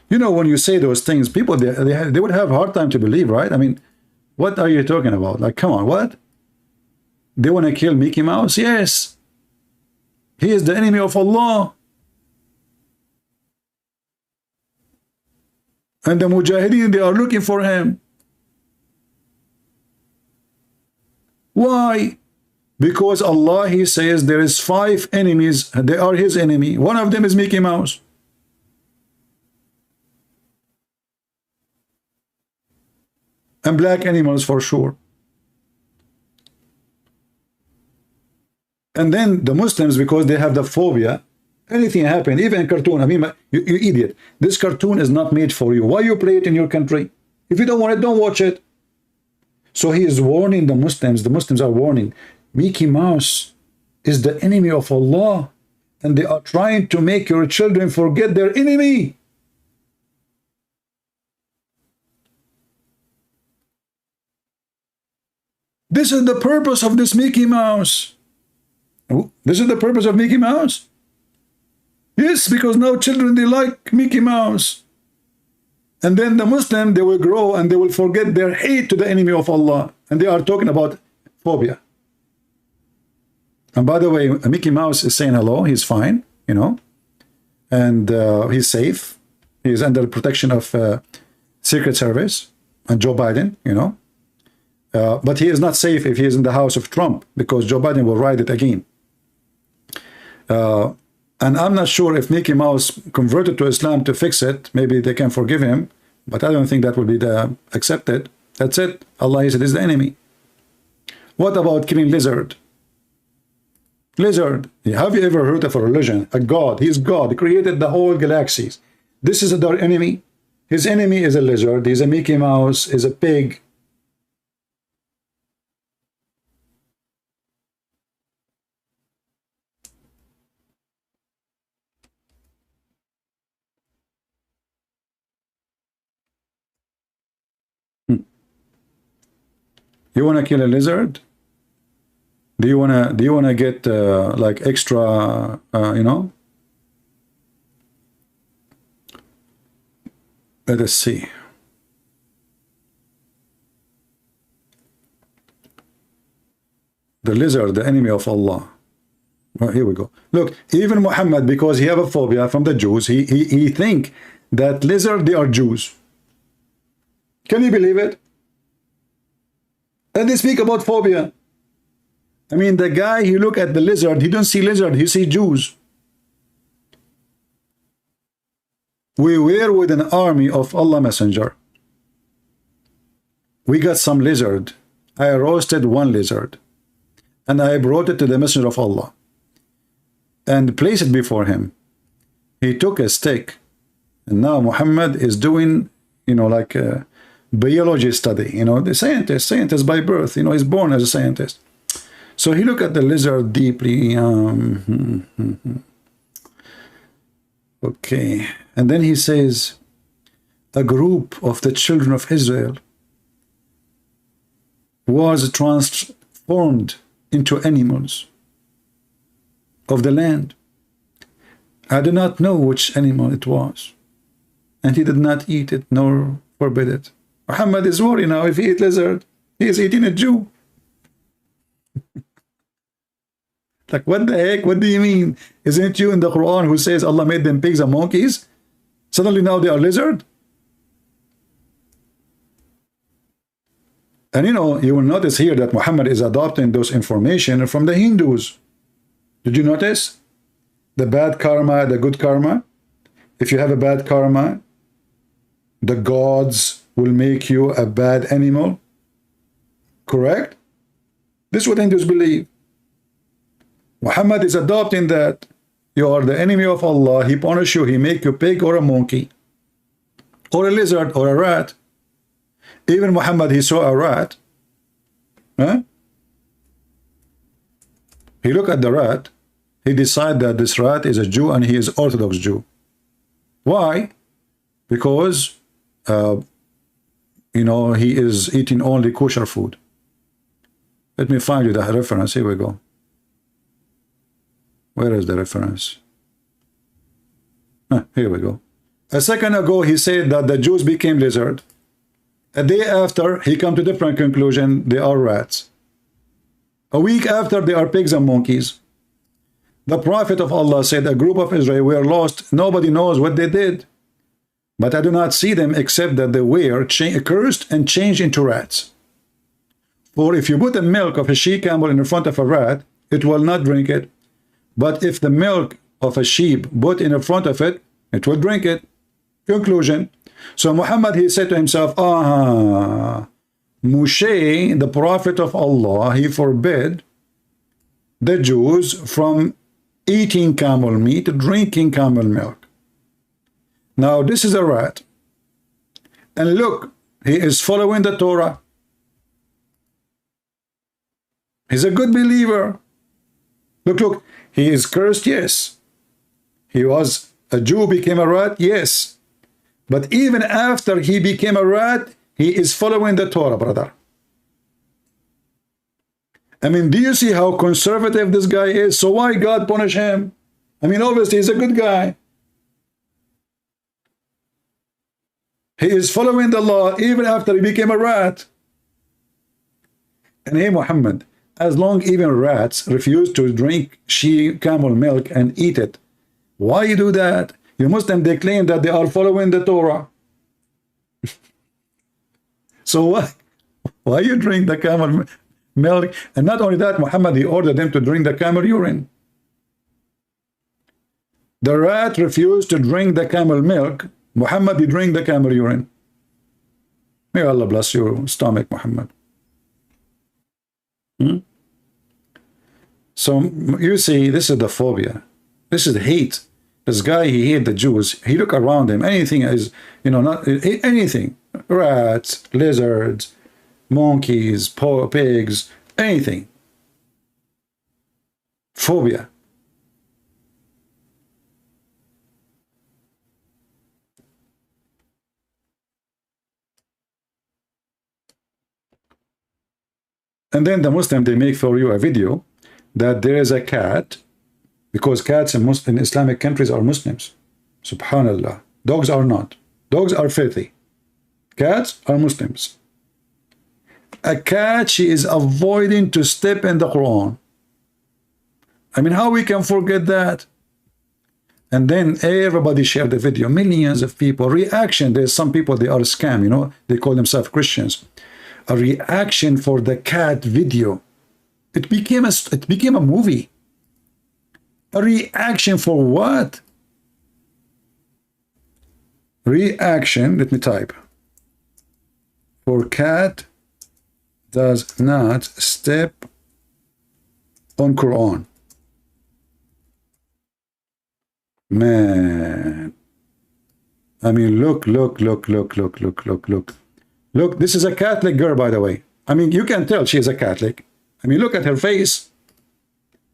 Speaker 7: You know, when you say those things, people, they would have a hard time to believe, right? I mean, what are you talking about? Like, come on, what? They want to kill Mickey Mouse? Yes. He is the enemy of Allah. And the Mujahideen, they are looking for him. Why? Because Allah, he says there is 5 enemies. They are his enemy. One of them is Mickey Mouse. And black animals for sure. And then the Muslims, because they have the phobia, anything happen, even a cartoon. I mean, you idiot. This cartoon is not made for you. Why you play it in your country? If you don't want it, don't watch it. So he is warning the Muslims. The Muslims are warning. Mickey Mouse is the enemy of Allah. And they are trying to make your children forget their enemy. This is the purpose of this Mickey Mouse. This is the purpose of Mickey Mouse? Yes, because now children, they like Mickey Mouse. And then the Muslim, they will grow and they will forget their hate to the enemy of Allah. And they are talking about phobia. And by the way, Mickey Mouse is saying hello. He's fine, you know. And he's safe. He's under the protection of Secret Service and Joe Biden, you know. But he is not safe if he is in the house of Trump, because Joe Biden will ride it again. And I'm not sure if Mickey Mouse converted to Islam to fix it. Maybe they can forgive him, but I don't think that will be accepted. That's it. Allah said is the enemy. What about killing lizard? Lizard. Have you ever heard of a religion? A God. He's God. He created the whole galaxies. This is their enemy. His enemy is a lizard. He's a Mickey Mouse. Is a pig. You want to kill a lizard? Do you wanna get like extra you know? Let us see. The lizard, the enemy of Allah. Well, here we go. Look, even Muhammad, because he have a phobia from the Jews, he think that lizard, they are Jews. Can you believe it? And they speak about phobia. I mean, the guy, he look at the lizard, he don't see lizard, he see Jews. We were with an army of Allah Messenger. We got some lizard. I roasted one lizard. And I brought it to the Messenger of Allah. And placed it before him. He took a stick. And now Muhammad is doing, you know, like biology study, you know, the scientist by birth, you know, he's born as a scientist. So he looked at the lizard deeply. Okay, and then he says, a group of the children of Israel was transformed into animals of the land. I do not know which animal it was, and he did not eat it nor forbid it. Muhammad is worried now. If he eats lizard, he is eating a Jew. Like, what the heck? What do you mean? Isn't it you in the Quran who says Allah made them pigs and monkeys? Suddenly now they are lizard? And you know, you will notice here that Muhammad is adopting those information from the Hindus. Did you notice? The bad karma, the good karma. If you have a bad karma, the gods will make you a bad animal. Correct? This is what Hindus believe. Muhammad is adopting that. You are the enemy of Allah. He punish you. He make you pig or a monkey or a lizard or a rat. Even Muhammad, he saw a rat. Huh? He looked at the rat. He decided that this rat is a Jew and he is Orthodox Jew. Why? Because, you know, he is eating only kosher food. Let me find you the reference. Here we go. Where is the reference? Here we go. A second ago, he said that the Jews became lizard. A day after, he come to different conclusion. They are rats. A week after, they are pigs and monkeys. The prophet of Allah said, a group of Israel were lost. Nobody knows what they did. But I do not see them except that they were cursed and changed into rats. For if you put the milk of a she-camel in front of a rat, it will not drink it. But if the milk of a sheep put in front of it, it will drink it. Conclusion. So Muhammad, he said to himself, Moshe, the prophet of Allah, he forbid the Jews from eating camel meat, drinking camel milk. Now this is a rat. And look, he is following the Torah. He's a good believer. Look, look. He is cursed, yes. He was a Jew, became a rat, yes. But even after he became a rat, he is following the Torah, brother. I mean, do you see how conservative this guy is? So why God punish him? I mean, obviously he's a good guy. He is following the law even after he became a rat. And hey, Muhammad, as long even rats refuse to drink camel milk and eat it, why you do that? You Muslims, they claim that they are following the Torah. So why you drink the camel milk? And not only that, Muhammad, he ordered them to drink the camel urine. The rat refused to drink the camel milk. Muhammad, he drank the camel urine. May Allah bless your stomach, Muhammad. So you see, this is the phobia. This is hate. This guy, he hate the Jews. He look around him. Anything is, you know, not anything. Rats, lizards, monkeys, pigs, anything. Phobia. And then the Muslim, they make for you a video that there is a cat, because cats in Islamic countries are Muslims. Subhanallah. Dogs are not. Dogs are filthy. Cats are Muslims. A cat, she is avoiding to step in the Quran. I mean, how we can forget that? And then everybody shared the video. Millions of people. Reaction. There's some people, they are a scam, you know. They call themselves Christians. A reaction for the cat video. It became a movie. A reaction for what? Reaction, let me type. For cat does not step on Quran. Man. I mean, look. Look, this is a Catholic girl, by the way. I mean, you can tell she is a Catholic. I mean, look at her face.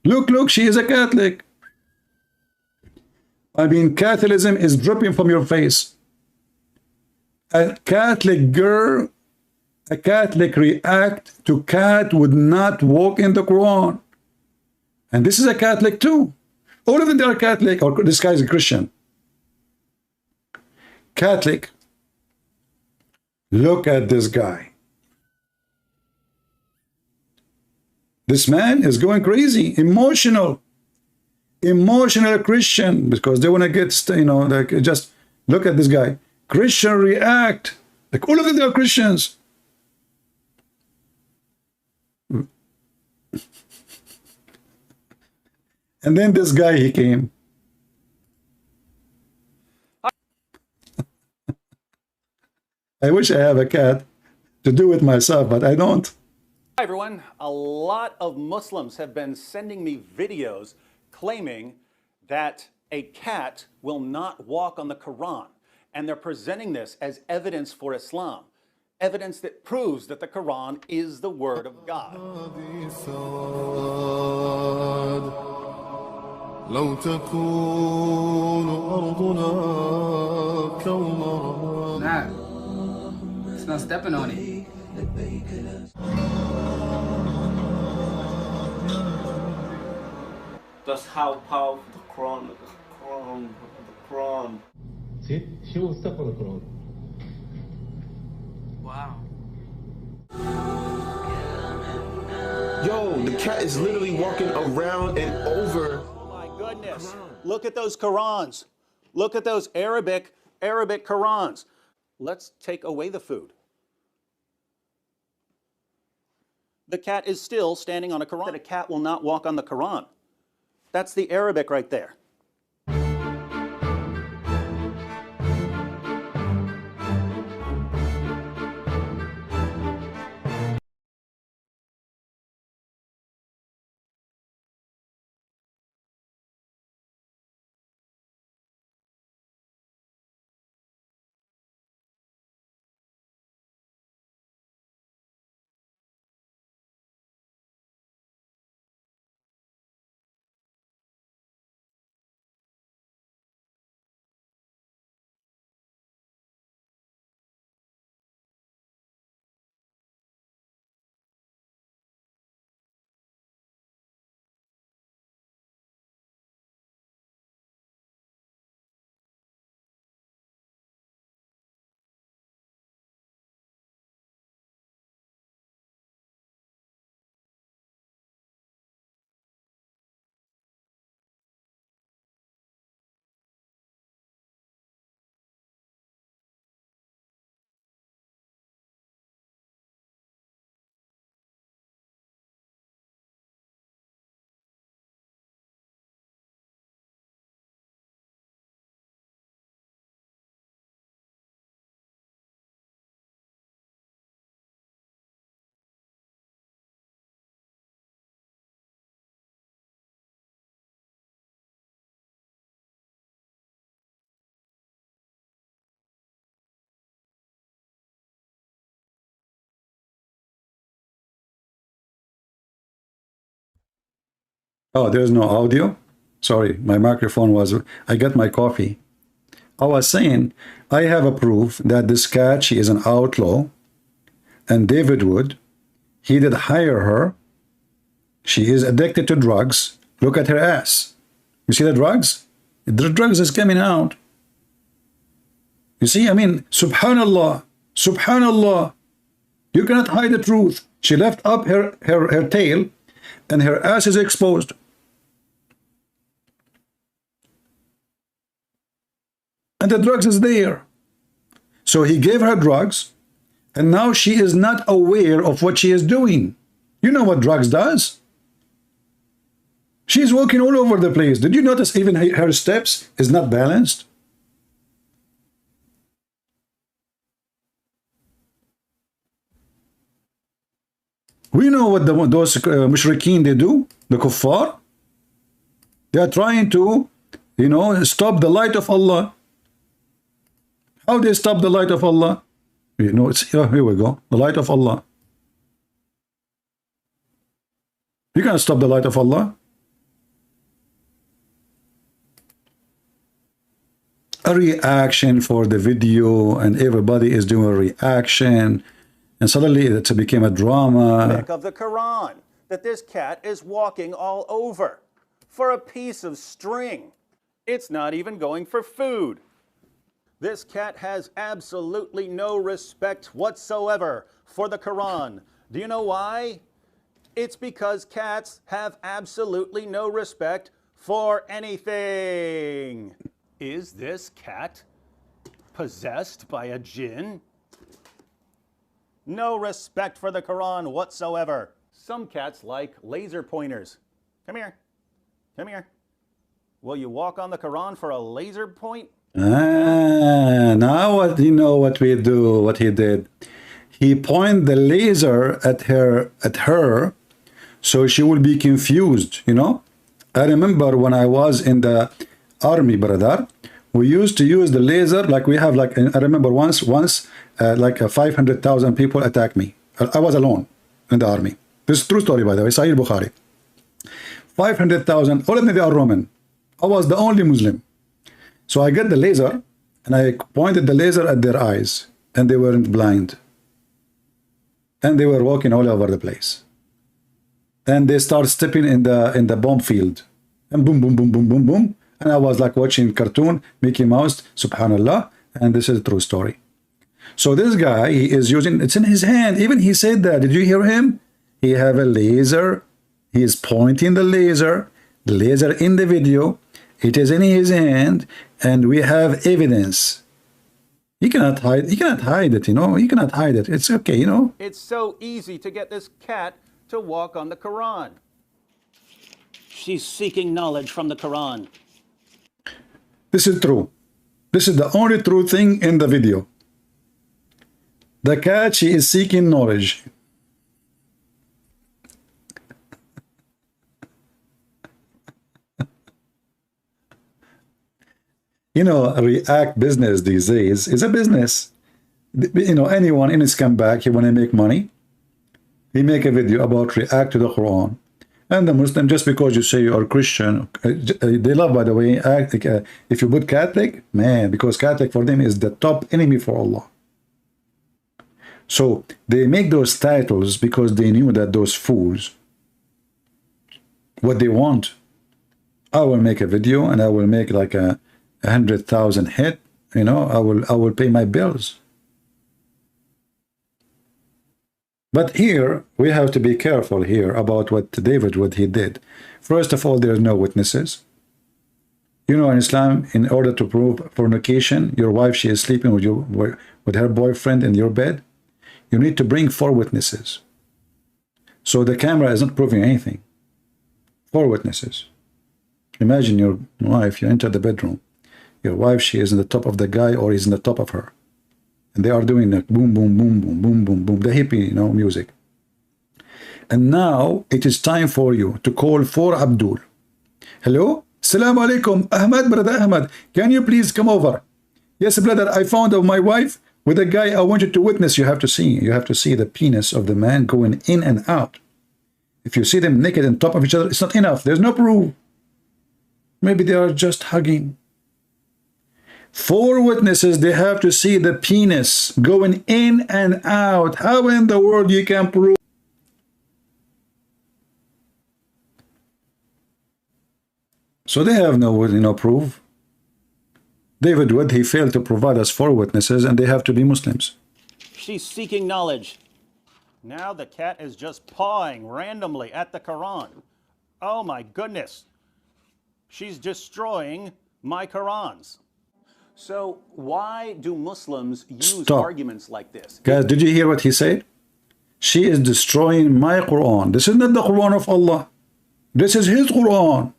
Speaker 7: Look, she is a Catholic. I mean, Catholicism is dripping from your face. A Catholic girl, a Catholic react to cat would not walk in the Quran. And this is a Catholic too. All of them are Catholic, or this guy is a Christian. Catholic. Look at this guy. This man is going crazy, emotional Christian, because they want to get, you know, like, just look at this guy. Christian react. Like all of them are Christians. And then this guy, he came. I wish I have a cat to do it myself, but I don't.
Speaker 10: Hi everyone. A lot of Muslims have been sending me videos claiming that a cat will not walk on the Quran. And they're presenting this as evidence for Islam. Evidence that proves that the Quran is the word of God.
Speaker 11: Nah, it's not stepping on it.
Speaker 12: That's how powerful the Quran.
Speaker 13: See? She won't step on the Quran.
Speaker 11: Wow.
Speaker 12: Yo, the cat is literally walking around and over.
Speaker 10: Oh my goodness. Look at those Qurans. Look at those Arabic Qurans. Let's take away the food. The cat is still standing on a Quran. That a cat will not walk on the Quran. That's the Arabic right there.
Speaker 7: Oh, there's no audio? Sorry, my microphone was... I got my coffee. I was saying, I have a proof that this cat, she is an outlaw. And David Wood, he did hire her. She is addicted to drugs. Look at her ass. You see the drugs? The drugs is coming out. You see, I mean, subhanallah, subhanallah. You cannot hide the truth. She left up her tail and her ass is exposed. And the drugs is there. So he gave her drugs, and now she is not aware of what she is doing. You know what drugs does? She's walking all over the place. Did you notice even her steps is not balanced? We know what those mushrikeen they do, the kuffar. They are trying to, you know, stop the light of Allah. How they stop the light of Allah? You know, it's here we go. The light of Allah. You can't stop the light of Allah. A reaction for the video, and everybody is doing a reaction, and suddenly it became a drama.
Speaker 10: Of the Quran, that this cat is walking all over for a piece of string. It's not even going for food. This cat has absolutely no respect whatsoever for the Quran. Do you know why? It's because cats have absolutely no respect for anything. Is this cat possessed by a jinn? No respect for the Quran whatsoever. Some cats like laser pointers. Come here. Come here. Will you walk on the Quran for a laser point?
Speaker 7: Now what you know what we do, what he did. He pointed the laser at her, so she will be confused, you know. I remember when I was in the army, brother, we used to use the laser, like we have, like, I remember once like 500,000 people attacked me. I was alone in the army. This is true story, by the way, Sahih Bukhari. 500,000, all of them, they are Roman. I was the only Muslim. So I got the laser, and I pointed the laser at their eyes, and they weren't blind. And they were walking all over the place. And they start stepping in the bomb field. And boom, boom, boom, boom, boom, boom. And I was like watching cartoon, Mickey Mouse, subhanallah. And this is a true story. So this guy, he is using, it's in his hand. Even he said that. Did you hear him? He have a laser. He is pointing the laser in the video. It is in his hand, and we have evidence. You cannot hide it, you know. You cannot hide it. It's okay, you know.
Speaker 10: It's so easy to get this cat to walk on the Quran. She's seeking knowledge from the Quran.
Speaker 7: This is true. This is the only true thing in the video. The cat, she is seeking knowledge. You know, react business these days is a business. You know, anyone in his comeback, he want to make money. He make a video about react to the Quran. And the Muslim, just because you say you are Christian, they love, by the way, if you put Catholic, man, because Catholic for them is the top enemy for Allah. So they make those titles because they knew that those fools, what they want, I will make a video and I will make like a 100,000 hit, you know, I will pay my bills. But here we have to be careful here about what he did. First of all, there are no witnesses. You know, in Islam, in order to prove fornication, your wife, she is sleeping with her boyfriend in your bed, you need to bring 4 witnesses. So the camera is not proving anything. 4 witnesses. Imagine your wife, you enter the bedroom. Your wife, she is in the top of the guy or he's in the top of her. And they are doing like boom, boom, boom, boom, boom, boom, boom, the hippie, you know, music. And now it is time for you to call for Abdul. Hello? Assalamu alaikum. Ahmad, brother Ahmad. Can you please come over? Yes, brother, I found my wife with a guy I wanted to witness. You have to see. You have to see the penis of the man going in and out. If you see them naked on top of each other, it's not enough. There's no proof. Maybe they are just hugging. 4 witnesses, they have to see the penis going in and out. How in the world you can prove? So they have no proof. David Wood, he failed to provide us 4 witnesses, and they have to be Muslims.
Speaker 10: She's seeking knowledge. Now the cat is just pawing randomly at the Quran. Oh my goodness. She's destroying my Qurans. So why do Muslims use arguments like this?
Speaker 7: Guys, did you hear what he said? She is destroying my Quran. This is not the Quran of Allah. This is his Quran.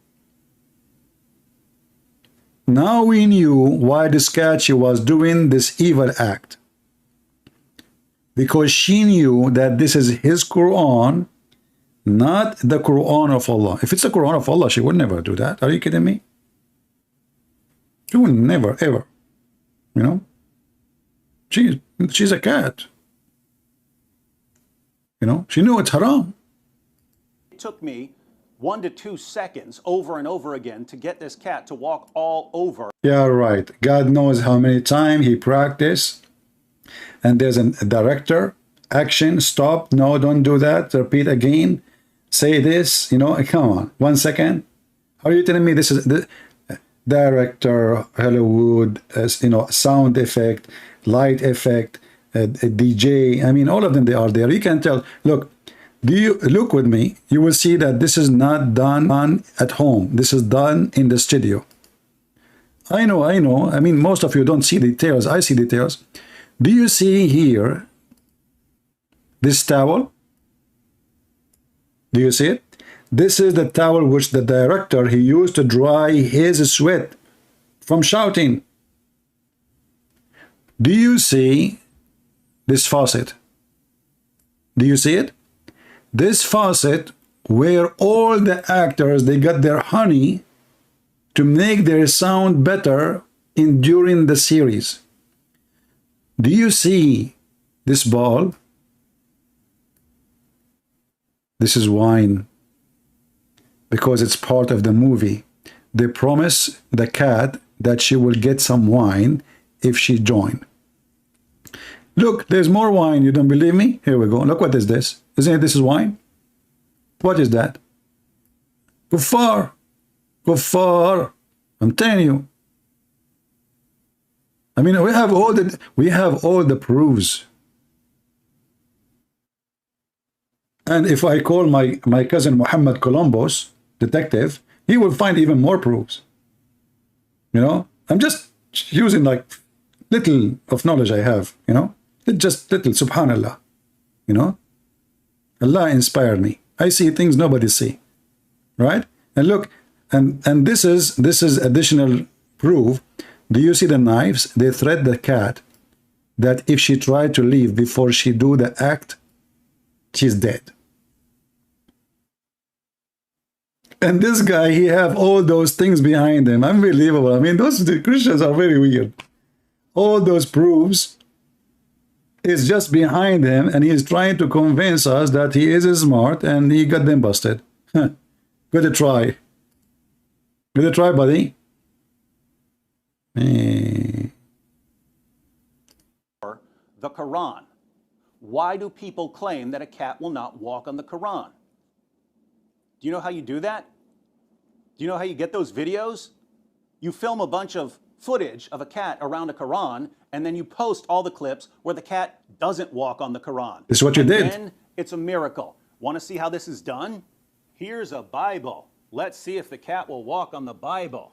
Speaker 7: Now we knew why this cat, she was doing this evil act. Because she knew that this is his Quran, not the Quran of Allah. If it's the Quran of Allah, she would never do that. Are you kidding me? She would never, ever. You know? She's a cat. You know, she knew it's haram.
Speaker 10: It took me 1 to 2 seconds over and over again to get this cat to walk all over.
Speaker 7: Yeah, right. God knows how many times he practiced. And there's a director, action, stop, no, don't do that, repeat again, say this, you know, come on, 1 second. How are you telling me this is the director, Hollywood, you know, sound effect, light effect, a DJ, I mean, all of them, they are there. You can tell, look, do you look with me? You will see that this is not done at home. This is done in the studio. I know. I mean, most of you don't see details. I see details. Do you see here this towel? Do you see it? This is the towel which the director, he used to dry his sweat from shouting. Do you see this faucet? Do you see it? This faucet where all the actors, they got their honey to make their sound better during the series. Do you see this ball? This is wine, because it's part of the movie. They promise the cat that she will get some wine if she join. Look, there's more wine. You don't believe me? Here we go. Look, what is this? Isn't it this is wine? What is that? Kuffar. Kuffar. I'm telling you. I mean, we have all the proofs. And if I call my cousin Muhammad Columbus, detective, he will find even more proofs. You know, I'm just using like little of knowledge I have, you know, just little, subhanallah, you know. Allah inspired me. I see things nobody see, right? And look, and this is additional proof. Do you see the knives? They threat the cat that if she tried to leave before she do the act, she's dead. And this guy, he have all those things behind him. Unbelievable. I mean, the Christians are very weird. All those proofs is just behind him, and he's trying to convince us that he is smart, and he got them busted. Good to try. Good to try, buddy.
Speaker 10: The Quran. Why do people claim that a cat will not walk on the Quran? Do you know how you do that? Do you know how you get those videos? You film a bunch of footage of a cat around a Quran, and then you post all the clips where the cat doesn't walk on the Quran.
Speaker 7: This is what you did.
Speaker 10: Then it's a miracle. Want to see how this is done? Here's a Bible. Let's see if the cat will walk on the Bible.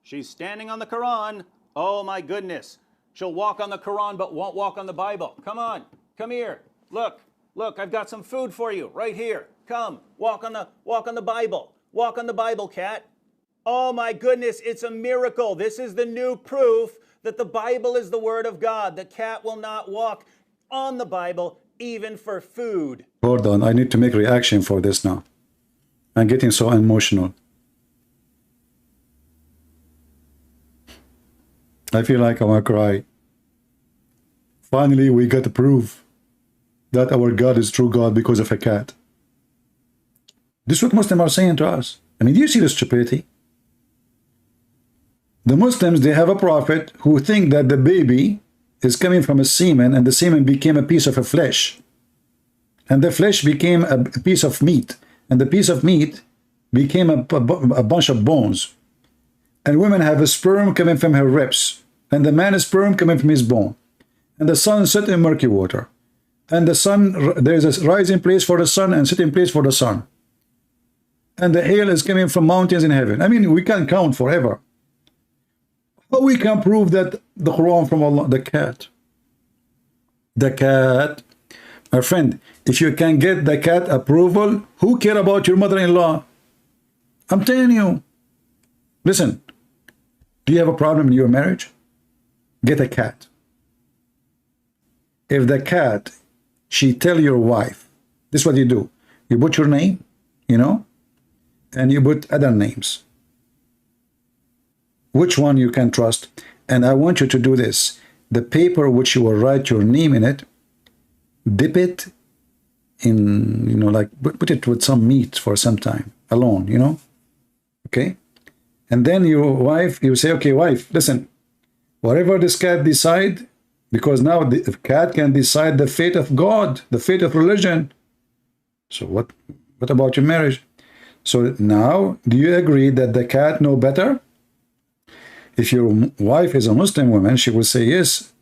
Speaker 10: She's standing on the Quran. Oh my goodness. She'll walk on the Quran but won't walk on the Bible. Come on. Come here. Look. Look, I've got some food for you right here. Come. Walk on the Bible. Walk on the Bible, cat. Oh my goodness, it's a miracle. This is the new proof that the Bible is the word of God. The cat will not walk on the Bible even for food.
Speaker 7: Hold on, I need to make reaction for this now. I'm getting so emotional. I feel like I want to cry. Finally, we got the proof that our God is true God because of a cat. This is what Muslims are saying to us. I mean, do you see the stupidity? The Muslims, they have a prophet who think that the baby is coming from a semen, and the semen became a piece of a flesh. And the flesh became a piece of meat. And the piece of meat became a bunch of bones. And women have a sperm coming from her ribs. And the man's sperm coming from his bone. And the sun set in murky water. And the sun, there is a rising place for the sun and sitting place for the sun. And the hail is coming from mountains in heaven. I mean, we can count forever. But we can prove that the Quran from Allah, the cat. The cat. My friend, if you can get the cat approval, who care about your mother-in-law? I'm telling you. Listen, do you have a problem in your marriage? Get a cat. If the cat, she tell your wife, this is what you do. You put your name, you know, and you put other names. Which one you can trust? And I want you to do this. the paper which you will write your name in it, dip it in, you know, like put it with some meat for some time alone, you know, okay? And then your wife, you say, okay, wife, listen, whatever this cat decide, because now the cat can decide the fate of God, the fate of religion. So what about your marriage? So now, do you agree that the cat know better? If your wife is a Muslim woman, she will say, yes,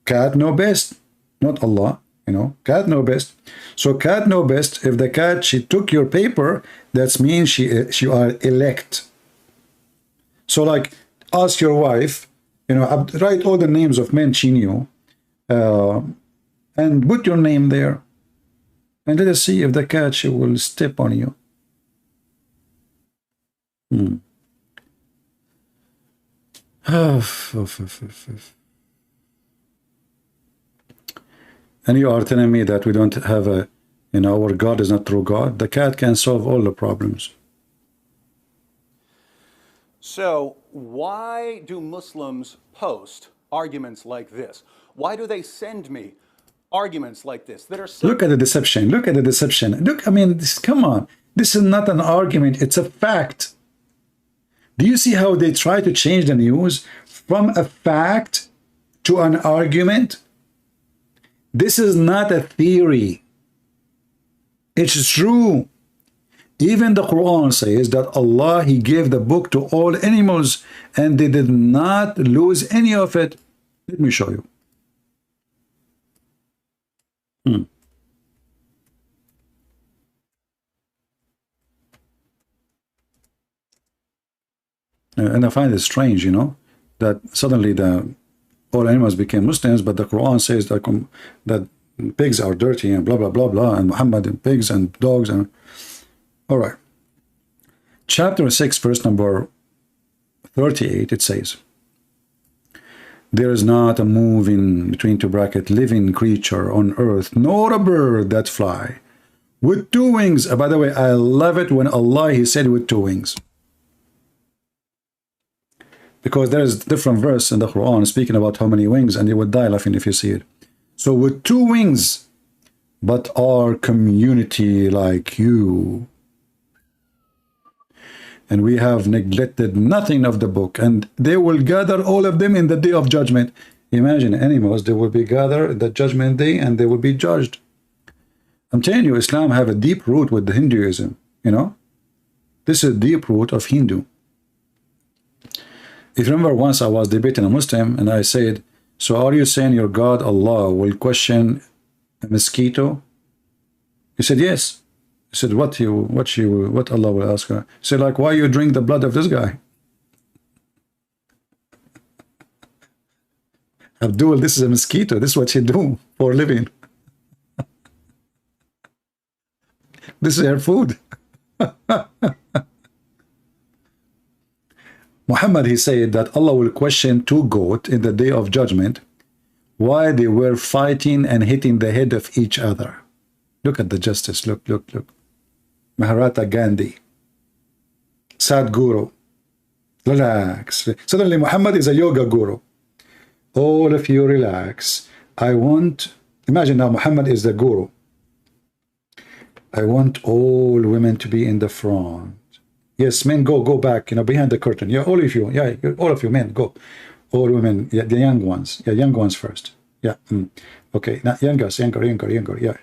Speaker 7: cat know best, not Allah, you know, cat know best. So cat know best. If the cat, she took your paper, that means she are elect. So like, ask your wife, you know, write all the names of men she knew, and put your name there. And let us see if the cat, she will step on you. And you are telling me that we don't have a, you know, our God is not true God. The cat can solve all the problems.
Speaker 10: So why do Muslims post arguments like this? Why do they send me arguments like this that are so—
Speaker 7: Look at the deception. Look at the deception. Look, I mean, come on. This is not an argument. It's a fact. Do you see how they try to change the news from a fact to an argument? This is not a theory. It's true. Even the Quran says that Allah, He gave the book to all animals and they did not lose any of it. Let me show you. And I find it strange, you know, that suddenly all animals became Muslims, but the Quran says that pigs are dirty and blah, blah, blah, blah, and Muhammad and pigs and dogs. And all right. Chapter 6, verse number 38, it says, there is not a moving, between two brackets, living creature on earth, nor a bird that fly with two wings. By the way, I love it when Allah, He said with two wings. Because there is different verse in the Quran speaking about how many wings, and you would die laughing if you see it. So with two wings, but our community like you. And we have neglected nothing of the book, and they will gather all of them in the day of judgment. Imagine animals, they will be gathered at the judgment day and they will be judged. I'm telling you, Islam have a deep root with the Hinduism, you know. This is a deep root of Hindu. If you remember, once I was debating a Muslim and I said, so are you saying your God Allah will question a mosquito? He said, yes. He said, what Allah will ask her? He said, like, why you drink the blood of this guy? Abdul, this is a mosquito. This is what you do for a living. This is her food. Muhammad, he said that Allah will question two goats in the day of judgment why they were fighting and hitting the head of each other. Look at the justice. Look, look, look. Mahatma Gandhi. Sadhguru. Relax. Suddenly Muhammad is a yoga guru. All of you relax. Imagine now Muhammad is the guru. I want all women to be in the front. Yes, men, go back, you know, behind the curtain. Yeah, all of you. Yeah, all of you men, go. All women, yeah, the young ones. Yeah, young ones first. Yeah. Okay, now younger.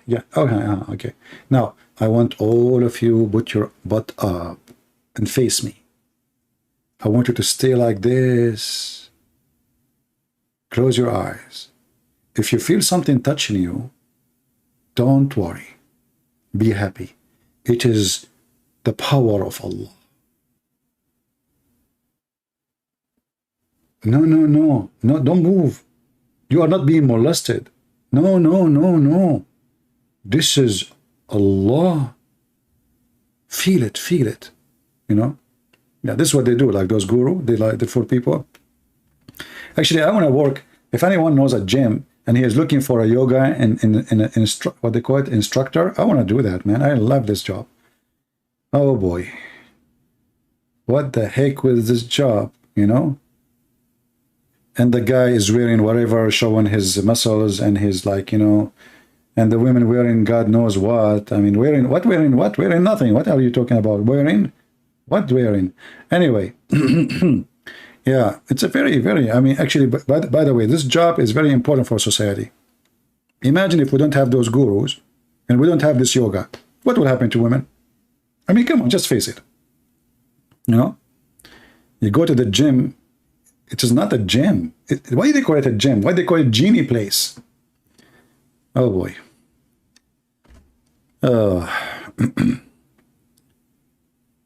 Speaker 7: Yeah. Okay. Now, I want all of you put your butt up and face me. I want you to stay like this. Close your eyes. If you feel something touching you, don't worry. Be happy. It is the power of Allah. No, don't move. You are not being molested. No. This is Allah. Feel it, you know. Yeah, this is what they do, like those guru, they like it for people. Actually, I want to work, if anyone knows a gym and he is looking for a yoga and what they call it, instructor, I want to do that, man. I love this job. Oh boy. What the heck with this job, you know? and the guy is wearing whatever, showing his muscles and his, like, you know, and the women wearing God knows what. I mean, wearing what? Wearing what? Wearing nothing. What are you talking about? Wearing what? Wearing. Anyway, yeah, it's a very, very, I mean, actually, by the way, this job is very important for society. Imagine if we don't have those gurus and we don't have this yoga. What will happen to women? I mean, come on, just face it. You know, you go to the gym. It is not a gym. Why do they call it a gym? Why do they call it genie place? Oh boy.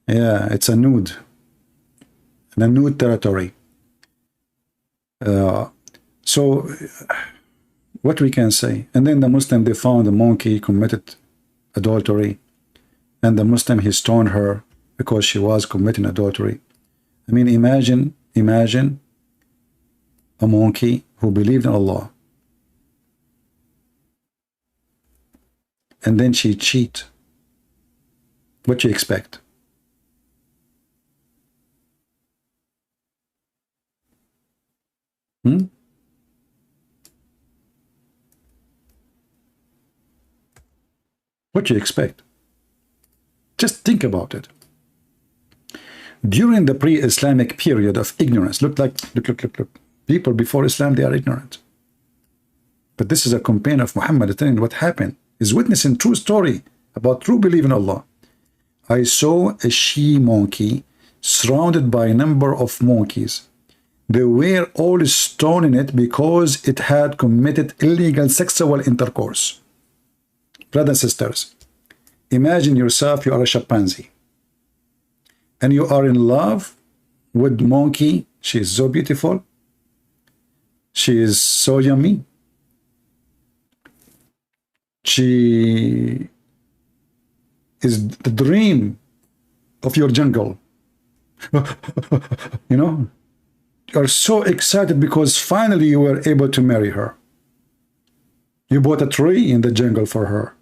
Speaker 7: Yeah, it's a nude. A nude territory. So what we can say? And then the Muslim, they found the monkey committed adultery, and the Muslim, he stoned her because she was committing adultery. I mean, imagine a monkey who believed in Allah, and then she cheat. What you expect? What you expect? Just think about it. During the pre-Islamic period of ignorance, look. People before Islam, they are ignorant. But this is a companion of Muhammad telling what happened. He's witnessing true story about true belief in Allah. I saw a she-monkey surrounded by a number of monkeys. They were all stoning it because it had committed illegal sexual intercourse. Brothers and sisters, imagine yourself, you are a chimpanzee, and you are in love with monkey. She is so beautiful. She is so yummy. She is the dream of your jungle. You know, you are so excited because finally you were able to marry her. You bought a tree in the jungle for her.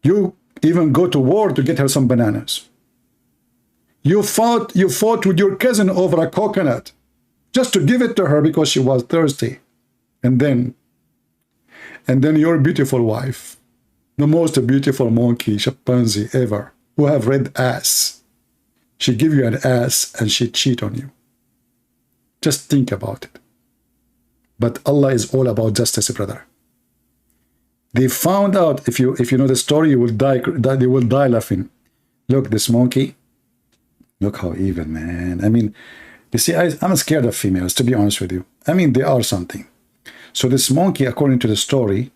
Speaker 7: You even go to war to get her some bananas. You fought with your cousin over a coconut just to give it to her because she was thirsty. And then your beautiful wife, the most beautiful monkey, chimpanzee ever, who have red ass, she give you an ass and she cheat on you. Just think about it. But Allah is all about justice, brother. They found out, if you know the story, you will die laughing. Look, this monkey, look how evil, man. I mean, you see, I'm scared of females, to be honest with you. I mean, they are something. So this monkey, according to the story,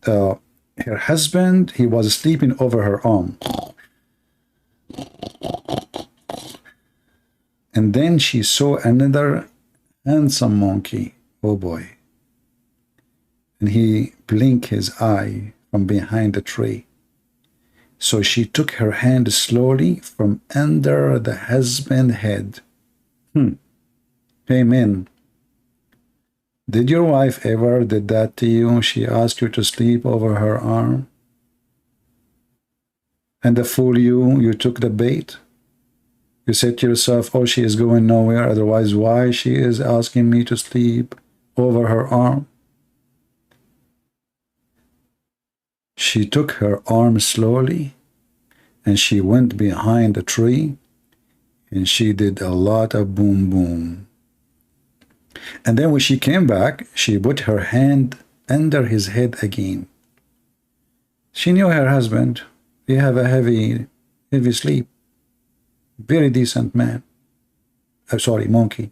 Speaker 7: her husband, he was sleeping over her arm. And then she saw another handsome monkey. Oh boy. And he blinked his eye from behind the tree. So she took her hand slowly from under the husband's head. Amen. Did your wife ever did that to you? She asked you to sleep over her arm? And to fool you, you took the bait? You said to yourself, oh, she is going nowhere, otherwise why she is asking me to sleep over her arm? She took her arm slowly, and she went behind the tree, and she did a lot of boom boom. And then when she came back, she put her hand under his head again. She knew her husband. He have a heavy sleep. Very decent man. Sorry, monkey.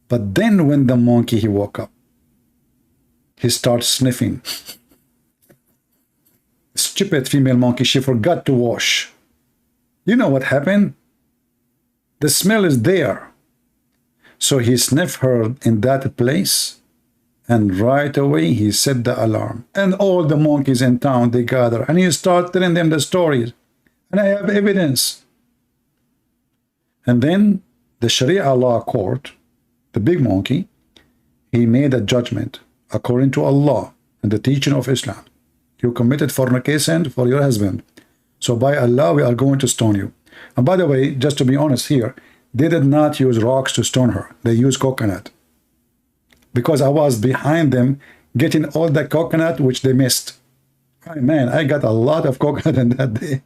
Speaker 7: But then when the monkey, he woke up, he starts sniffing. Stupid female monkey, she forgot to wash. You know what happened? The smell is there. So he sniffed her in that place, and right away he set the alarm. And all the monkeys in town, they gather, and he started telling them the stories. And I have evidence. And then the Sharia law court, the big monkey, he made a judgment according to Allah and the teaching of Islam. You committed fornication for your husband. So by Allah, we are going to stone you. And by the way, just to be honest here, they did not use rocks to stone her. They used coconut. Because I was behind them getting all the coconut which they missed. Oh, man, I got a lot of coconut in that day.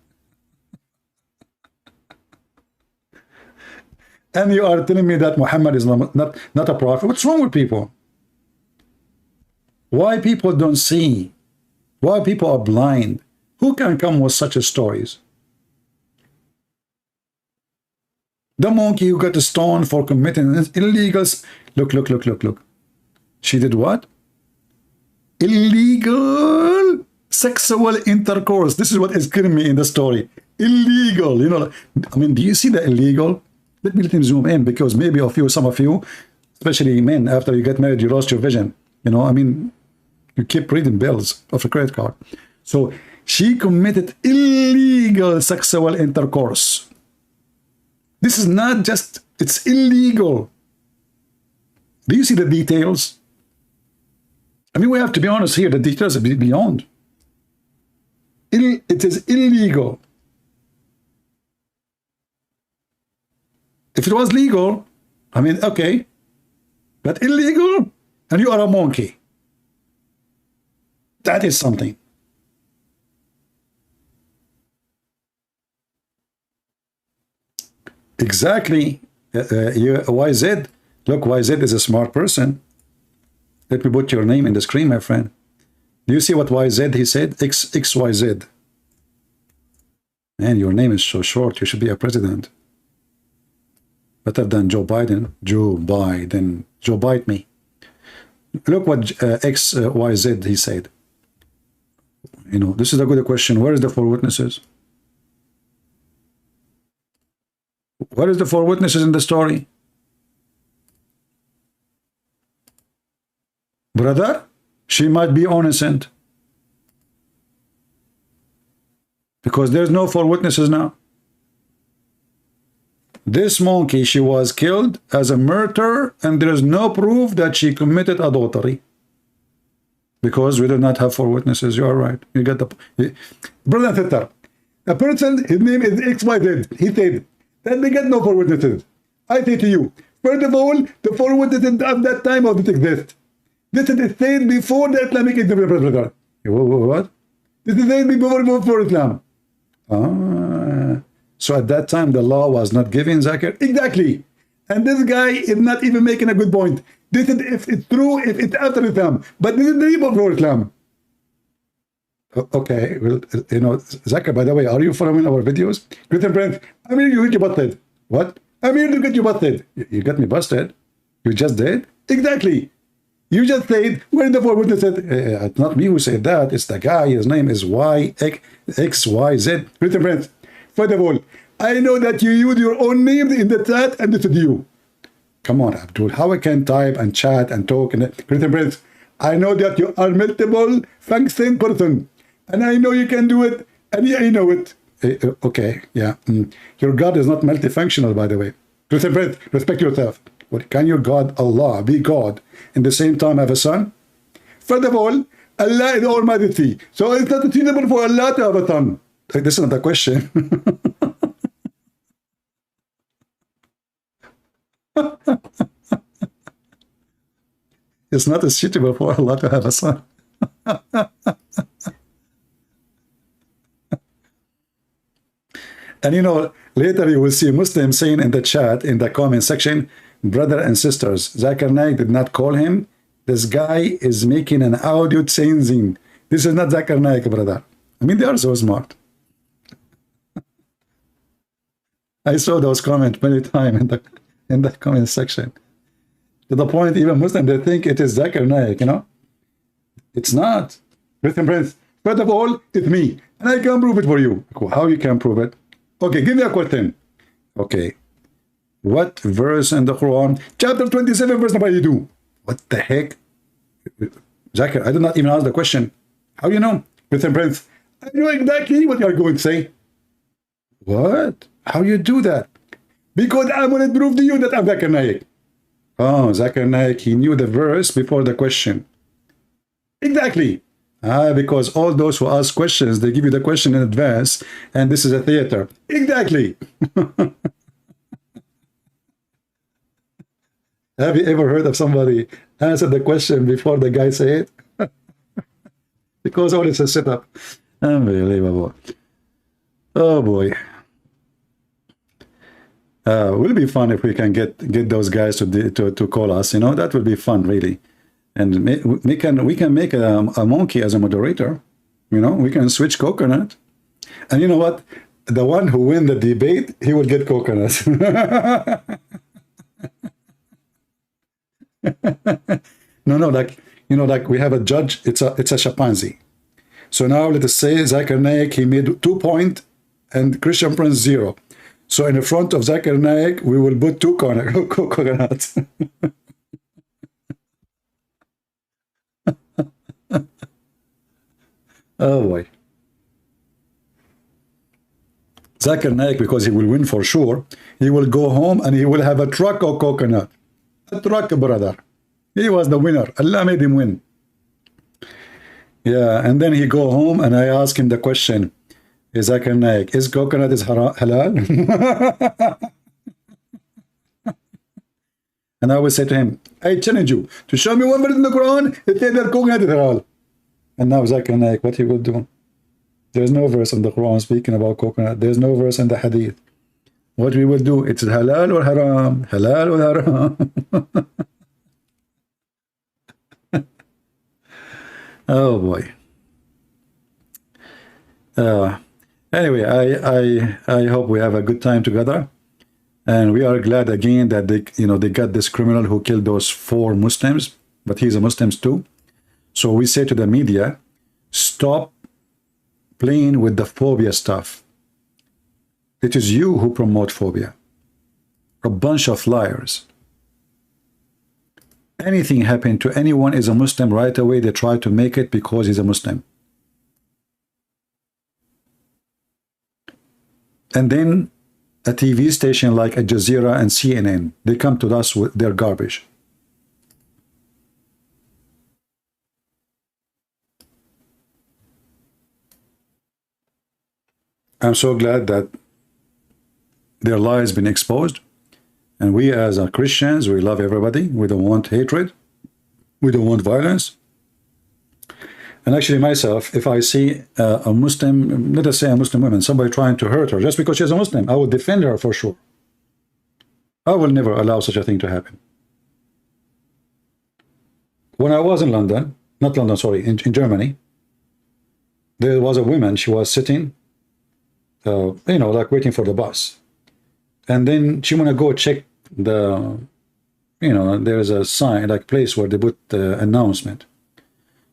Speaker 7: And you are telling me that Muhammad is not a prophet? What's wrong with people? Why people don't see? Why people are blind? Who can come with such stories? The monkey who got a stone for committing illegals. Look. She did what? Illegal sexual intercourse. This is what is killing me in the story. Illegal, you know. I mean, do you see the illegal? Let me zoom in, because maybe some of you, especially men, after you get married, you lost your vision. You know, I mean, you keep reading bills of a credit card. So she committed illegal sexual intercourse. This is not just, it's illegal. Do you see the details? I mean, we have to be honest here. The details are beyond. It is illegal. If it was legal, I mean, okay. But illegal, and you are a monkey. That is something. Exactly. YZ. Look, YZ is a smart person. Let me put your name in the screen, my friend. Do you see what YZ he said? XYZ. Man, your name is so short. You should be a president. Better than Joe Biden. Joe Biden. Joe bite me. Look what XYZ he said. You know, this is a good question. Where is the 4 witnesses? Where is the 4 witnesses in the story? Brother, she might be innocent. Because there's no 4 witnesses now. This monkey, she was killed as a murderer, and there is no proof that she committed adultery. Because we do not have 4 witnesses. You are right. You get the... Brother and sister, a person, his name is XYZ. He said that they get no 4 witnesses. I say to you, first of all, the 4 witnesses at that time didn't exist. This is said before the Islamic brother. What? This is said before Islam. So at that time, the law was not giving zakat. Exactly. And this guy is not even making a good point. This is if it's true, if it's after Islam. But this is before Islam. Okay. Well, you know, Zakir, by the way, are you following our videos? Christian friends, I'm here to get you busted. What? I'm here to get you busted. You got me busted? You just did? Exactly. You just said, where the 4 witnesses? It's not me who said that. It's the guy. His name is XYZ. Christian friends, first of all, I know that you use your own names in the chat, and this is you. Come on, Abdul. How I can type and chat and talk? And Christian friends, I know that you are multiple function person, and I know you can do it, and yeah, I know it. Okay, yeah. Your God is not multifunctional, by the way. Christian friends, respect yourself. What, can your God, Allah, be God, in the same time have a son? First of all, Allah is Almighty. So it's not suitable for Allah to have a son. This is not a question. It's not suitable for Allah to have a son. And you know, later you will see Muslims saying in the chat, in the comment section, brother and sisters, Zakir Naik did not call him. This guy is making an audio changing. This is not Zakir Naik, brother. I mean, they are so smart. I saw those comments many times in the comment section. To the point, even Muslims, they think it is Zakir Naik, you know? It's not. Christian friends, first of all, it's me. And I can prove it for you. How you can prove it? Okay, give me a question. Okay. What verse in the Quran? Chapter 27, verse number 82. What the heck? Zakir, I did not even ask the question. How you know? Christian friends, I know exactly what you are going to say. What? How you do that? Because I'm going to prove to you that I'm Zakir Naik. Oh, Zakir Naik, he knew the verse before the question. Exactly. Because all those who ask questions, they give you the question in advance, and this is a theater. Exactly. Have you ever heard of somebody answer the question before the guy say it? Because all it's a setup. Unbelievable. Oh boy. Will be fun if we can get those guys to call us. You know, that would be fun, really. And we can make a monkey as a moderator. You know, we can switch coconut. And you know what? The one who win the debate, he will get coconut. No, like, you know, like we have a judge, it's a chimpanzee. So now let us say Zakir Naik, he made 2 points and Christian Prince 0. So in the front of Zakir Naik, we will put 2 coconuts. Oh boy. Zakir Naik, because he will win for sure, he will go home and he will have a truck of coconut. A truck, brother. He was the winner. Allah made him win. Yeah, and then he go home and I ask him the question, Zakir Naik, is coconut is halal? And I will say to him, I challenge you to show me one verse in the Quran that says that coconut is halal. And now Zakir Naik, what he will do? There's no verse in the Quran speaking about coconut. There's no verse in the Hadith. What we will do, it's halal or haram. Halal or haram. Oh boy. Anyway, I hope we have a good time together, and we are glad again that they got this criminal who killed those 4 Muslims, but he's a Muslim too. So we say to the media, stop playing with the phobia stuff. It is you who promote phobia. A bunch of liars. Anything happen to anyone is a Muslim, right away they try to make it because he's a Muslim. And then a TV station like Al Jazeera and CNN, they come to us with their garbage. I'm so glad that their lies been exposed. And we as Christians, we love everybody. We don't want hatred. We don't want violence. And actually myself, if I see a Muslim, let us say a Muslim woman, somebody trying to hurt her just because she's a Muslim, I will defend her for sure. I will never allow such a thing to happen. When I was in London, not London, sorry, in Germany, there was a woman, she was sitting, you know, like waiting for the bus. And then she want to go check the, you know, there's a sign, like place where they put the announcement.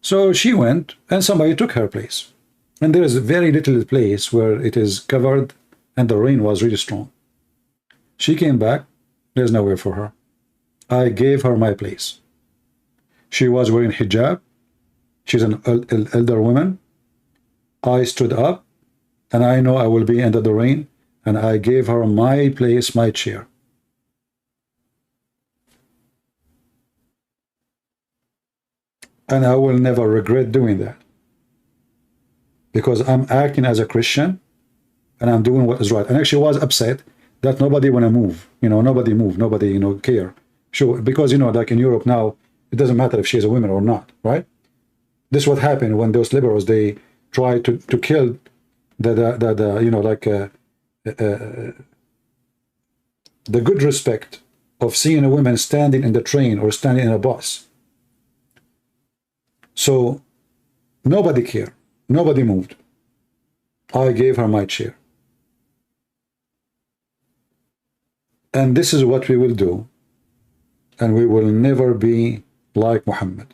Speaker 7: So she went and somebody took her place. And there is a very little place where it is covered and the rain was really strong. She came back, there's nowhere for her. I gave her my place. She was wearing hijab. She's an elder woman. I stood up and I know I will be under the rain. And I gave her my place, my chair. And I will never regret doing that. Because I'm acting as a Christian and I'm doing what is right. And actually was upset that nobody want to move. You know, nobody move, nobody, you know, care. Sure, because, you know, like in Europe now, it doesn't matter if she's a woman or not, right? This is what happened when those liberals, they try to kill the you know, like, the good respect of seeing a woman standing in the train or standing in a bus. So nobody cared. Nobody moved. I gave her my chair. And this is what we will do. And we will never be like Muhammad.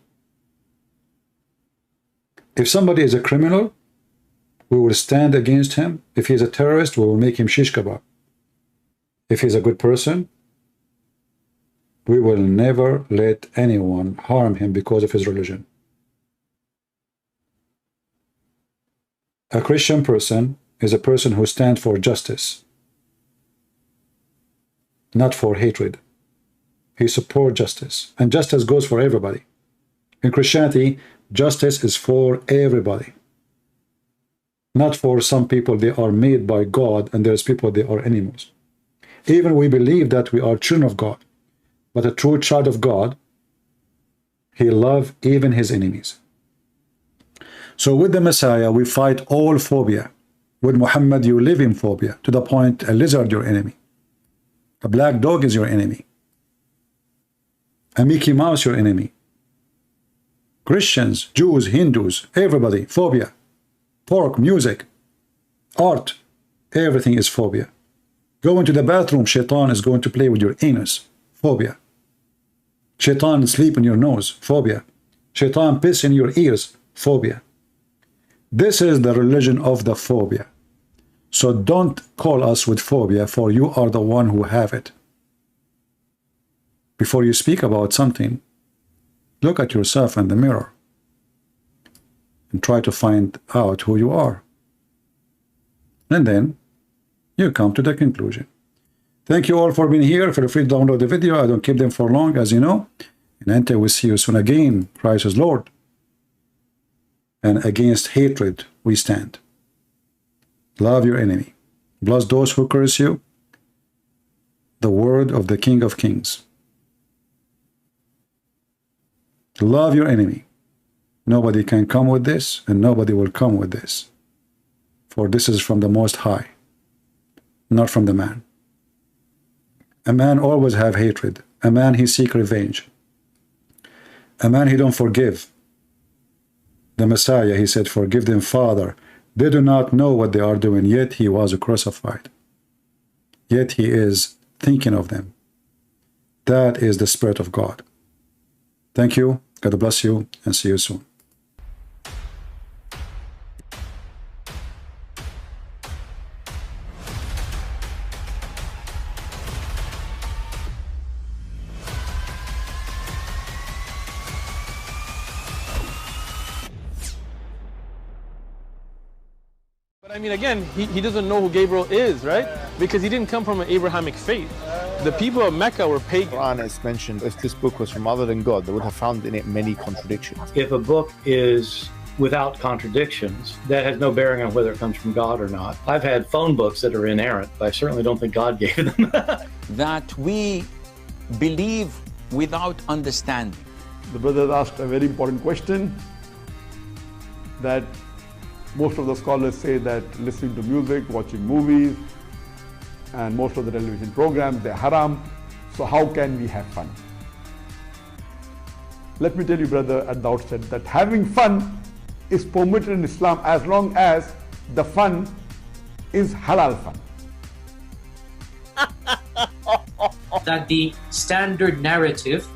Speaker 7: If somebody is a criminal, we will stand against him. If he's a terrorist, we will make him shish kebab. If he's a good person, we will never let anyone harm him because of his religion. A Christian person is a person who stands for justice, not for hatred. He supports justice, and justice goes for everybody. In Christianity, justice is for everybody. Not for some people, they are made by God, and there's people, they are animals. Even we believe that we are children of God. But a true child of God, he loves even his enemies. So with the Messiah, we fight all phobia. With Muhammad, you live in phobia, to the point a lizard your enemy. A black dog is your enemy. A Mickey Mouse your enemy. Christians, Jews, Hindus, everybody, phobia. Pork, music, art, everything is phobia. Go into the bathroom, shaitan is going to play with your anus. Phobia. Shaitan sleep in your nose. Phobia. Shaitan piss in your ears. Phobia. This is the religion of the phobia. So don't call us with phobia, for you are the one who have it. Before you speak about something, look at yourself in the mirror and try to find out who you are. And then you come to the conclusion. Thank you all for being here. Feel free to download the video. I don't keep them for long, as you know. And until we see you soon again, Christ is Lord. And against hatred we stand. Love your enemy. Bless those who curse you. The word of the King of Kings. Love your enemy. Nobody can come with this, and nobody will come with this. For this is from the Most High, not from the man. A man always have hatred. A man, he seek revenge. A man, he don't forgive. The Messiah, he said, forgive them, Father. They do not know what they are doing, yet he was crucified. Yet he is thinking of them. That is the Spirit of God. Thank you. God bless you, and see you soon.
Speaker 1: But I mean, again, he doesn't know who Gabriel is, right? Because he didn't come from an Abrahamic faith. The people of Mecca were pagan.
Speaker 2: Quran is mentioned. If this book was from other than God, they would have found in it many contradictions.
Speaker 3: If a book is without contradictions, that has no bearing on whether it comes from God or not. I've had phone books that are inerrant, but I certainly don't think God gave them.
Speaker 4: That we believe without understanding.
Speaker 5: The brother asked a very important question, that most of the scholars say that listening to music, watching movies, and most of the television programs, they're haram. So how can we have fun? Let me tell you, brother, at the outset, that having fun is permitted in Islam as long as the fun is halal fun.
Speaker 6: That the standard narrative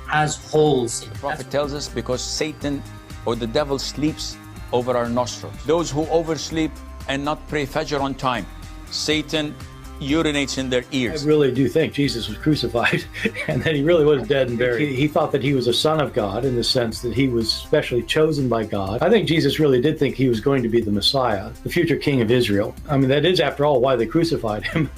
Speaker 6: has holes in it.
Speaker 4: The Prophet tells us because Satan or the devil sleeps over our nostrils. Those who oversleep and not pray Fajr on time, Satan urinates in their ears.
Speaker 3: I really do think Jesus was crucified and that he really was dead and buried. He thought that he was a son of God in the sense that he was specially chosen by God. I think Jesus really did think he was going to be the Messiah, the future king of Israel. I mean, that is, after all, why they crucified him,